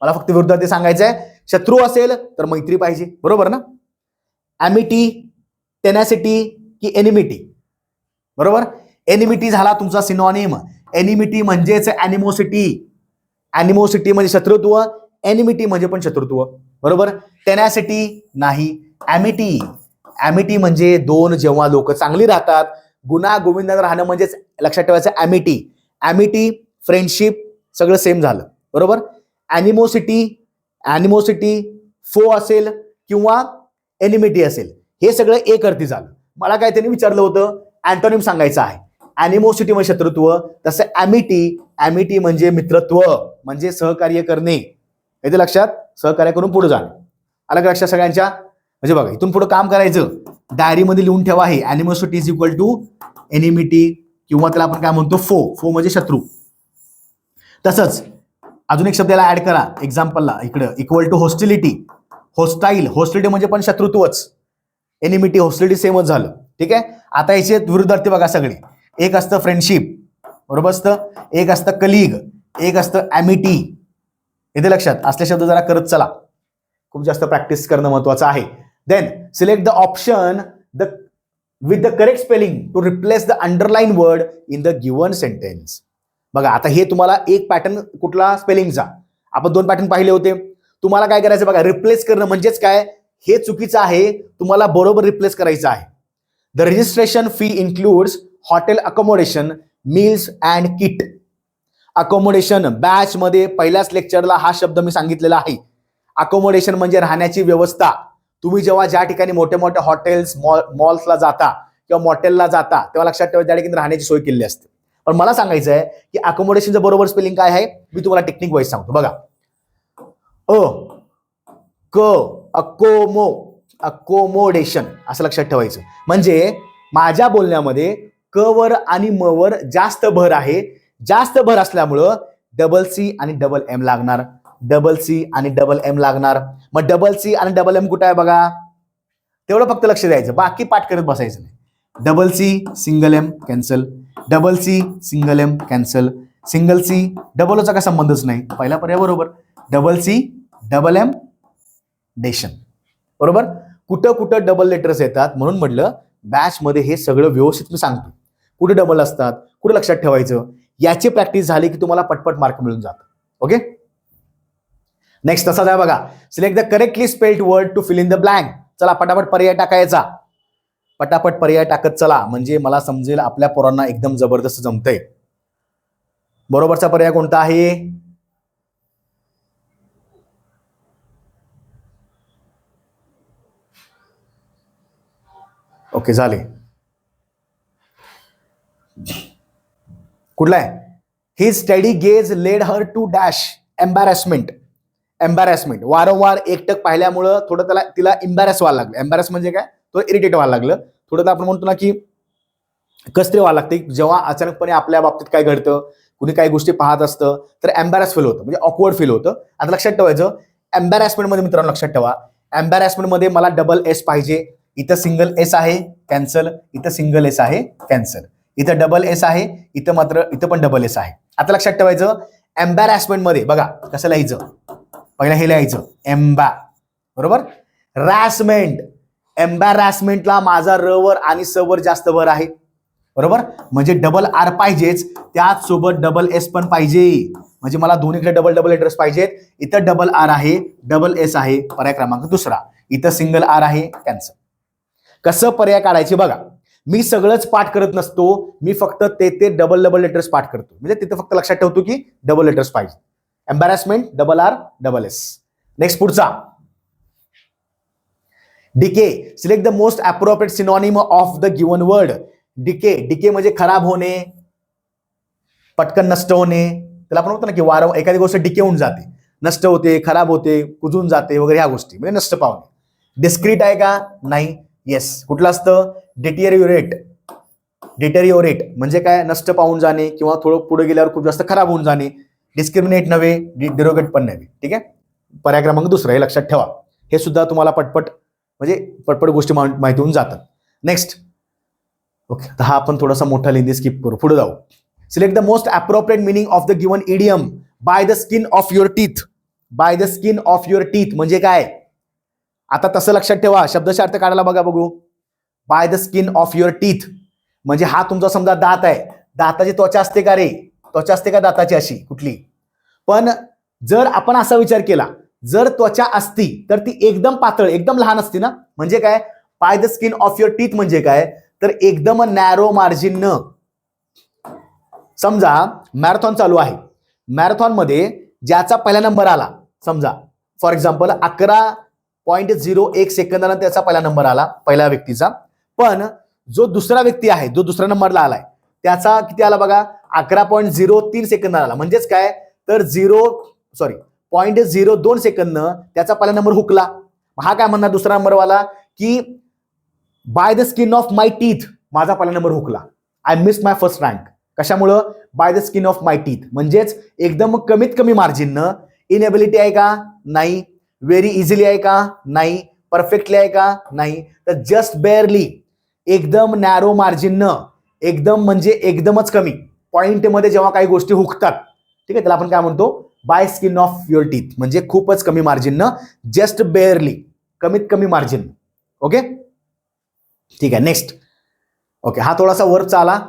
मला फक्त विरुद्ध ते सांगायचं आहे. शत्रू असेल तर मैत्री पाहिजे. बरोबर ना. ॲमिटी, टेनॅसिटी की एनिमिटी. बरोबर. एनिमिटी झाला तुमचा सिनोनिम. एनिमिटी म्हणजेच अॅनिमोसिटी. अॅनिमोसिटी म्हणजे शत्रुत्व, एनिमिटी म्हणजे पण शत्रुत्व. बरोबर. टेनॅसिटी नाही. ॲमिटी. ॲमिटी म्हणजे दोन जेव्हा लोक चांगली राहतात, गुन्हा गोविंदात राहणं म्हणजेच लक्षात ठेवायचं ॲमिटी. ॲमिटी, फ्रेंडशिप सगळं सेम झालं. बरोबर. ॲनिमोसिटी फो असेल किंवा एनिमिटी असेल, हे सगळं एक अर्थी झालं. मला काय त्यांनी विचारलं होतं, अँटोनिम सांगायचं आहे. अॅनिमोसिटी म्हणजे शत्रुत्व, तसं ॲमिटी म्हणजे मित्रत्व, म्हणजे सहकार्य करणे. येते लक्षात. सहकार्य करून पुढे जाणे. अलग लक्षात सगळ्यांच्या. म्हणजे बघा, इथून पुढे काम करायचं, डायरीमध्ये लिहून ठेवा हे अॅनिमोसिटी इज इक्वल टू एनिमिटी किंवा त्याला आपण काय म्हणतो फो म्हणजे शत्रू. तसंच अजून एक शब्द याला ऍड करा एक्झाम्पलला इकडं, इक्वल टू होस्टिलिटी. होस्टिलिटी म्हणजे पण शत्रुत्वच. एनिमिटी होस्टिलिटी सेमच झालं. ठीक आहे. आता याचे विरुद्धार्थी बघा सगळे. एक असतं फ्रेंडशिप, बरोबर असतं. एक असतं कलीग, एक असतं ॲमिटी. इथे लक्षात. असले शब्द जरा करत चला, खूप जास्त प्रॅक्टिस करणं महत्वाचं आहे. Then select the option with the correct spelling to replace the underline word in the given sentence. बघा, आता हे तुम्हाला एक पॅटर्न कुठला स्पेलिंगचा, आपण दोन पॅटर्न पाहिले होते. तुम्हाला काय करायचं बघा, रिप्लेस करणं म्हणजेच काय, हे चुकीचं आहे, तुम्हाला बरोबर रिप्लेस करायचं आहे. The registration fee includes hotel accommodation, meals and kit. Accommodation batch मध्ये पहिल्याच लेक्चरला हा शब्द मी सांगितलेला आहे. अकोमोडेशन म्हणजे राहण्याची व्यवस्था. तुम्ही जेव्हा ज्या ठिकाणी मोठ्या मोठ्या हॉटेल्स, मॉल्सला जाता किंवा मॉटेलला जाता, तेव्हा लक्षात ठेवा त्या ठिकाणी राहण्याची सोय केलेली असते. पण मला सांगायचं आहे की अकोमोडेशनचं बरोबर स्पेलिंग काय आहे, मी तुम्हाला टेक्निक वाईज सांगतो. बघा, अकोमोडेशन असं लक्षात ठेवायचं. म्हणजे माझ्या बोलण्यामध्ये क वर आणि म वर जास्त भर आहे. जास्त भर असल्यामुळं डबल सी आणि डबल एम लागणार. डबल सी आणि डबल एम लागणार. मग डबल सी आणि डबल एम कुठं आहे बघा, तेवढं फक्त लक्ष द्यायचं, बाकी पाठ करत बसायचं नाही. Double C single M cancel, double C single M cancel, single C डबलचा काय संबंधच नाही. पहिला पर्याय बरोबर. डबल सी डबल एम डेशन. बरोबर. कुठं कुठं डबल लेटर्स येतात म्हणून म्हटलं बॅच मध्ये हे सगळं व्यवस्थित मी सांगतो. कुठे डबल असतात, कुठे लक्षात ठेवायचं, याची प्रॅक्टिस झाली की तुम्हाला पटपट मार्क मिळून जातात. ओके. नेक्स्ट तसाच आहे बघा. Select the correctly spelled word to fill in the blank. चला पटापट पर्याय टाकायचा. पटापट पर्याय टाकत चला, म्हणजे मला समजेल आपल्या पोरांना एकदम जबरदस्त जमतंय. बरोबरचा पर्याय कोणता आहे? ओके झाले. कुठला आहे? He study gaze led her to dash embarrassment. Embarrassment वारंवार एकटक पाहिल्यामुळं थोडं तिला एम्बॅरेस व्हायला लागलं. एम्बॅरेस म्हणजे काय, तो इरिटेट व्हायला लागलं. थोडं आपण म्हणतो ना की कसतरी व्हायला लागते जेव्हा अचानकपणे आपल्या बाबतीत काय घडतं, कुणी काही गोष्टी पाहत असतं तर एम्बॅरस फील होतं, म्हणजे ऑकवर्ड फील होतं. आता लक्षात ठेवायचं, एम्बॅरसमेंटमध्ये मित्रांनो लक्षात ठेवा, एम्बॅरसमेंटमध्ये मला डबल एस पाहिजे. इथं सिंगल एस आहे, कॅन्सल. इथं सिंगल एस आहे, कॅन्सल. इथं डबल एस आहे, इथं पण डबल एस आहे. आता लक्षात ठेवायचं, एम्बॅरसमेंटमध्ये बघा कसं लिहायचं, पहिला हे लिहायचं एम्बा, बरोबर. रॅसमेंट, एम्बॅरसमेंटला माझा र वर आणि स वर जास्त भर आहे, बरोबर. म्हणजे डबल आर पाहिजेच, त्याच सोबत डबल एस पण पाहिजे, म्हणजे मला दोन्हीकडे डबल डबल एड्रेस पाहिजेत. इथं डबल आर आहे, डबल एस आहे, पर्याय क्रमांक दुसरा. इथं सिंगल आर आहे, कॅन्सल. कसं पर्याय काढायचे बघा, मी सगळंच पाठ करत नसतो, मी फक्त ते डबल डबल लेटर्स पाठ करतो, म्हणजे तिथं फक्त लक्षात ठेवतो की डबल लेटर्स पाहिजे. Embarrassment, double R, double S. Next पुढचा, decay. Select the most appropriate synonym of the given word. Decay, decay म्हणजे खराब होणे, पटकन नष्ट होणे. त्याला आपण म्हणतो ना की वारंवार एखादी गोष्ट डिके होऊन जाते, नष्ट होते, खराब होते, कुजून जाते वगैरे, ह्या गोष्टी म्हणजे नष्ट पावणे. डिस्क्रीट आहे का? नाही. येस. कुठलं असतं? डिटेरियोरेट. डिटेरियोरेट म्हणजे काय? नष्ट पावून जाणे किंवा थोडं पुढे गेल्यावर खूप जास्त खराब होऊन जाणे. डिस्क्रिमिनेट नव्हे, डिरोगेट पण नव्हे. ठीक आहे, पर्याय क्रमांक दुसरा, हे लक्षात ठेवा. हे सुद्धा तुम्हाला पटपट गोष्टी माहिती होऊन जातात. नेक्स्ट, ओके, हा आपण थोडासा मोठा लिहिंदी स्किप करू, पुढे जाऊ. Select the most appropriate meaning of the given idiom. Bye the skin of your teeth. Bye the skin of your teeth म्हणजे काय? आता तसं लक्षात ठेवा, शब्दशः अर्थ काढायला बघू. Bye the skin of your teeth म्हणजे हा तुमचा समजा दात आहे, दाताची त्वचा असते का रे? त्वचा असते का दाताची अशी कुठली? पण जर आपण असा विचार केला, जर त्वचा असती तर ती एकदम पातळ, एकदम लहान असती ना. म्हणजे काय? Bye the skin of your teeth म्हणजे काय? तर एकदम नॅरो मार्जिन न. समजा मॅरेथॉन चालू आहे, मॅरेथॉन मध्ये ज्याचा पहिला नंबर आला, समजा फॉर एक्झाम्पल 11.01 सेकंदाला त्याचा पहिला नंबर आला, पहिल्या व्यक्तीचा. पण जो दुसरा व्यक्ती आहे, जो दुसऱ्या नंबरला आलाय, त्याचा किती आला बघा? 11.03 सेकंदाला आला. म्हणजेच काय? तर 0.02 सेकंद त्याचा पहिला नंबर हुकला. हा काय म्हणणार दुसरा नंबरवाला की by the skin of my teeth माझा पहिला नंबर हुकला, I miss my first rank. कशामुळं? By the skin of my teeth म्हणजेच एकदम कमीत कमी मार्जिननं. इनएबिलिटी आहे का? नाही. व्हेरी इझिली आहे का? नाही. परफेक्टली आहे का? नाही. तर जस्ट बेअरली, एकदम नॅरो मार्जिननं, एकदम म्हणजे एकदमच कमी पॉइंटमध्ये जेव्हा काही गोष्टी हुकतात, ठीक आहे, त्याला आपण काय म्हणतो? By skin of your teeth म्हणजे खूपच कमी मार्जिननं, जस्ट बेअरली, कमीत कमी मार्जिन. ओके, ठीक आहे. नेक्स्ट, ओके, हा थोडासा वरचा आला.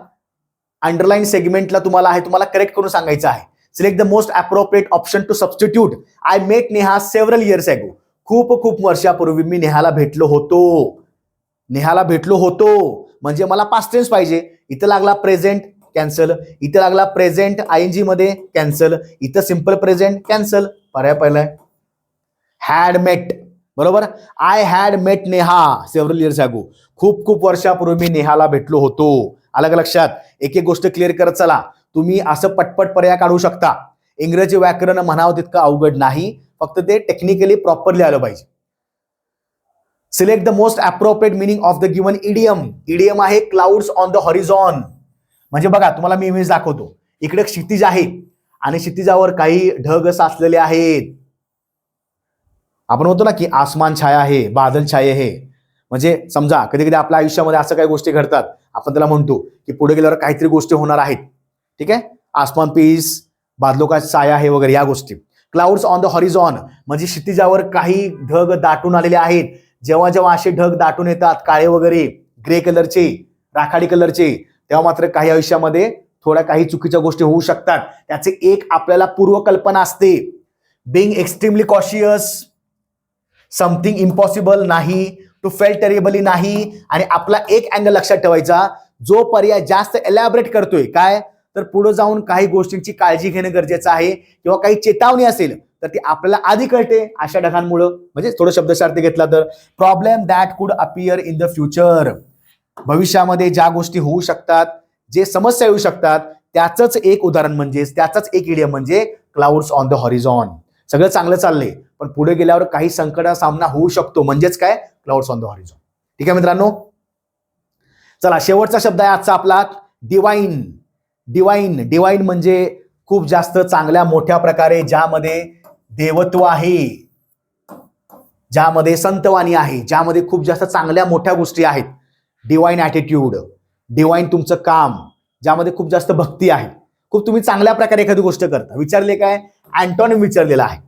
अंडरलाईन सेगमेंटला तुम्हाला करेक्ट करून सांगायचं आहे. Select the most appropriate option to substitute. I met Neha several years ago. खूप वर्षापूर्वी मी नेहाला भेटलो होतो. म्हणजे मला पास्ट टेन्स पाहिजे. इथं लागला प्रेझेंट, कॅन्सल. इथं लागला प्रेझेंट आयएनजी मध्ये, कॅन्सल. इथं सिंपल प्रेझेंट, कॅन्सल. पर्याय पहिला आहे हॅड मेट, बरोबर. I had met Neha several years ago. खूप वर्षापूर्वी मी नेहाला भेटलो होतो. अलग लक्षात, एक गोष्ट क्लिअर करत चला. तुम्ही असं पटपट पर्याय काढू शकता. इंग्रजी व्याकरण म्हणावं तितकं अवघड नाही, फक्त ते टेक्निकली प्रॉपरली आलं पाहिजे. Select the most appropriate meaning of the given idiom. Idiom आहे क्लाउड्स ऑन द हॉरिझॉन. म्हणजे बघा, तुम्हाला मी इमेज दाखवतो. इकडे क्षितिज आहे आणि क्षितिजावर काही ढग साचलेले आहेत. आपण म्हणतो ना की आसमान छाया आहे, बादल छाये आहे. म्हणजे समजा कधी आपल्या आयुष्यामध्ये असं काही गोष्टी घडतात, आपण त्याला म्हणतो की पुढे गेल्यावर काहीतरी गोष्टी होणार आहेत. ठीक आहे, आसमान पीस, बादलों का छाया आहे वगैरे या गोष्टी. क्लाउड्स ऑन द हॉरिझॉन म्हणजे क्षितिजावर काही ढग दाटून आलेले आहेत. जेव्हा असे ढग दाटून येतात, काळे वगैरे, ग्रे कलरचे, राखाडी कलरचे, तेव्हा मात्र काही आयुष्यामध्ये थोड्या काही चुकीच्या गोष्टी होऊ शकतात. त्याचे एक आपल्याला पूर्वकल्पना असते. Being extremely cautious, something impossible नाही, टू फेल टेरिबली नाही. आणि आपला एक अँगल लक्षात ठेवायचा, जो पर्याय जास्त एलॅबरेट करतोय काय, तर पुढे जाऊन काही गोष्टींची काळजी घेणं गरजेचं आहे किंवा काही चेतावणी असेल तर ती आपल्याला आधी कळते अशा ढगांमुळं. म्हणजे थोडं शब्दशार्थ घेतला तर प्रॉब्लेम दॅट कुड अपियर इन द फ्युचर. भविष्यामध्ये ज्या गोष्टी होऊ शकतात, जे समस्या येऊ शकतात, त्याचंच एक उदाहरण म्हणजे, त्याचाच एक इडियम म्हणजे क्लाउड्स ऑन द हॉरिझॉन. सगळं चांगलं चाललंय पण पुढे गेल्यावर काही संकटाचा सामना होऊ शकतो, म्हणजेच काय? Clouds on the horizon. ठीक आहे मित्रांनो. चला शेवटचा शब्द आहे आजचा आपला डिवाइन. डिवाइन डिवाइन म्हणजे खूप जास्त चांगल्या मोठ्या प्रकारे ज्यामध्ये देवत्व आहे, ज्यामध्ये संतवाणी आहे, ज्यामध्ये खूप जास्त चांगल्या मोठ्या गोष्टी आहेत. डिवाइन ॲटिट्यूड, डिवाइन तुमचं काम, ज्यामध्ये खूप जास्त भक्ती आहे, खूप तुम्ही चांगल्या प्रकारे एखादी गोष्ट करता. विचारले काय? अँटोनिम विचारलेला आहे.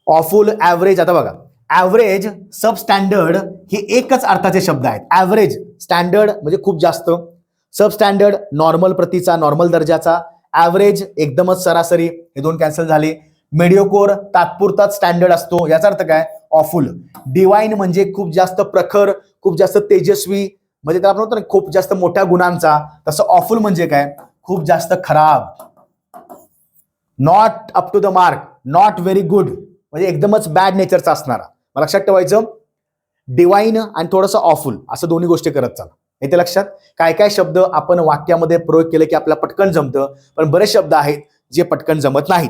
Awful, average. आता बघा ॲव्हरेज, सब स्टँडर्ड हे एकच अर्थाचे शब्द आहेत. ॲव्हरेज स्टँडर्ड म्हणजे खूप जास्त, सब स्टँडर्ड नॉर्मल प्रतीचा, नॉर्मल दर्जाचा, ॲव्हरेज एकदमच सरासरी, हे दोन कॅन्सल झाले. मेडिओकोर तात्पुरताच स्टँडर्ड असतो, याचा अर्थ काय? ऑफुल. डिवाइन म्हणजे खूप जास्त प्रखर, खूप जास्त तेजस्वी, म्हणजे त्याला आपण म्हणतो ना खूप जास्त मोठ्या गुणांचा. तसं ऑफुल म्हणजे काय? खूप जास्त खराब. Not up to the mark, not very good म्हणजे एकदमच बॅड नेचरचा असणारा. मला लक्षात ठेवायचं डिवाइन आणि थोडंसं ऑफुल असं दोन्ही गोष्टी करत चला. येते लक्षात? काय काय शब्द आपण वाक्यामध्ये प्रयोग केले की आपल्याला पटकन जमतं, पण बरेच शब्द आहेत जे पटकन जमत नाहीत.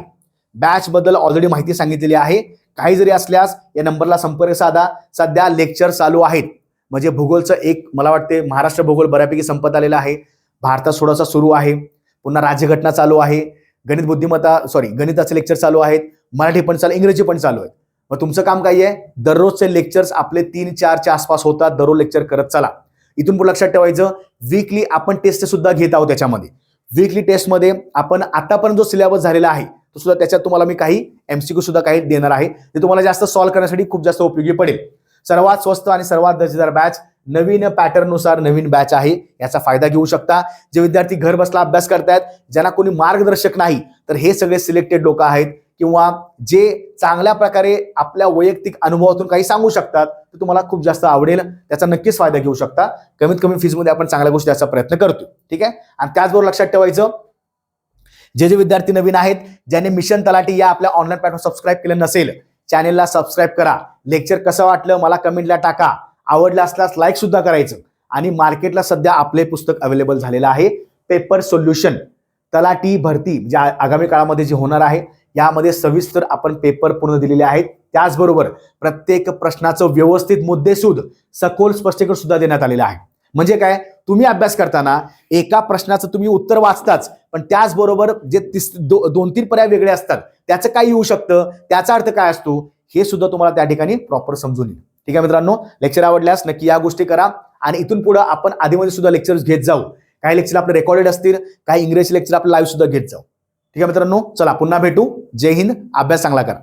बॅच बद्दल ऑलरेडी माहिती सांगितलेली आहे. काही जरी असल्यास या नंबरला संपर्क साधा. सध्या लेक्चर चालू आहेत, म्हणजे भूगोलचं एक मला वाटते महाराष्ट्र भूगोल बऱ्यापैकी संपत आलेला आहे. भारतात थोडासा सुरू आहे. पुन्हा राज्यघटना चालू आहे. गणित बुद्धिमत्ता गणिताचे लेक्चर चालू आहेत. मराठी पण चालू, इंग्रजी पण चालू आहे. मग तुमचं काम काय आहे? दररोजचे लेक्चर्स आपले 3-4च्या आसपास होतात. दररोज लेक्चर करत चला. इथून पुढे लक्षात ठेवायचं वीकली आपण टेस्ट सुद्धा घेत आहोत. त्याच्यामध्ये वीकली टेस्टमध्ये आपण आतापर्यंत जो सिलेबस झालेला आहे तो सुद्धा त्याच्यात तुम्हाला मी काही MCQ सुद्धा काही देणार आहे, ते तुम्हाला जास्त सॉल्व्ह करण्यासाठी खूप जास्त उपयोगी पडेल. सर्वात स्वस्त आणि सर्वात दर्जेदार बॅच, नवीन पॅटर्ननुसार नवीन बॅच आहे, याचा फायदा घेऊ शकता. जे विद्यार्थी घर बसला अभ्यास करतायत, ज्यांना कोणी मार्गदर्शक नाही, तर हे सगळे सिलेक्टेड लोक आहेत किंवा जे चांगल्या प्रकारे आपल्या वैयक्तिक अनुभवातून काही सांगू शकतात, तर तुम्हाला खूप जास्त आवडेल. त्याचा नक्कीच फायदा घेऊ शकता. कमीत कमी फीजमध्ये आपण चांगल्या गोष्टी द्यायचा प्रयत्न करतो. ठीक आहे. आणि त्याचबरोबर लक्षात ठेवायचं जे विद्यार्थी नवीन आहेत, ज्यांनी मिशन तलाठी या आपल्या ऑनलाईन प्लॅटफॉर्म सबस्क्राईब केलं नसेल, चॅनेलला सबस्क्राईब करा. लेक्चर कसं वाटलं मला कमेंटला टाका. आवडलं असल्यास लाईक सुद्धा करायचं. आणि मार्केटला सध्या आपले पुस्तक अवेलेबल झालेलं आहे, पेपर सोल्युशन. तलाठी भरती म्हणजे आगामी काळामध्ये जे होणार आहे यामध्ये सविस्तर आपण पेपर पूर्ण दिलेले आहेत. त्याचबरोबर प्रत्येक प्रश्नाचं व्यवस्थित मुद्देसूद सखोल स्पष्टीकरण सुद्धा देण्यात आलेलं आहे. म्हणजे काय? तुम्ही अभ्यास करताना एका प्रश्नाचं तुम्ही उत्तर वाचताच, पण त्याचबरोबर जे 2-3 पर्याय वेगळे असतात त्याचं काय येऊ शकतं, त्याचा अर्थ काय असतो, हे सुद्धा तुम्हाला त्या ठिकाणी प्रॉपर समजून येईल. ठीक आहे मित्रांनो, लेक्चर आवडल्यास नक्की या गोष्टी करा. आणि इथून पुढे आपण आधीमध्ये सुद्धा लेक्चर्स घेत जाऊ. काही लेक्चर आपले रेकॉर्डेड असतील, काही इंग्रजी लेक्चर आपले लाईव्ह सुद्धा घेत जाऊ. ठीक आहे मित्रांनो, चला पुन्हा भेटू. जय हिंद. अभ्यास चांगला करा.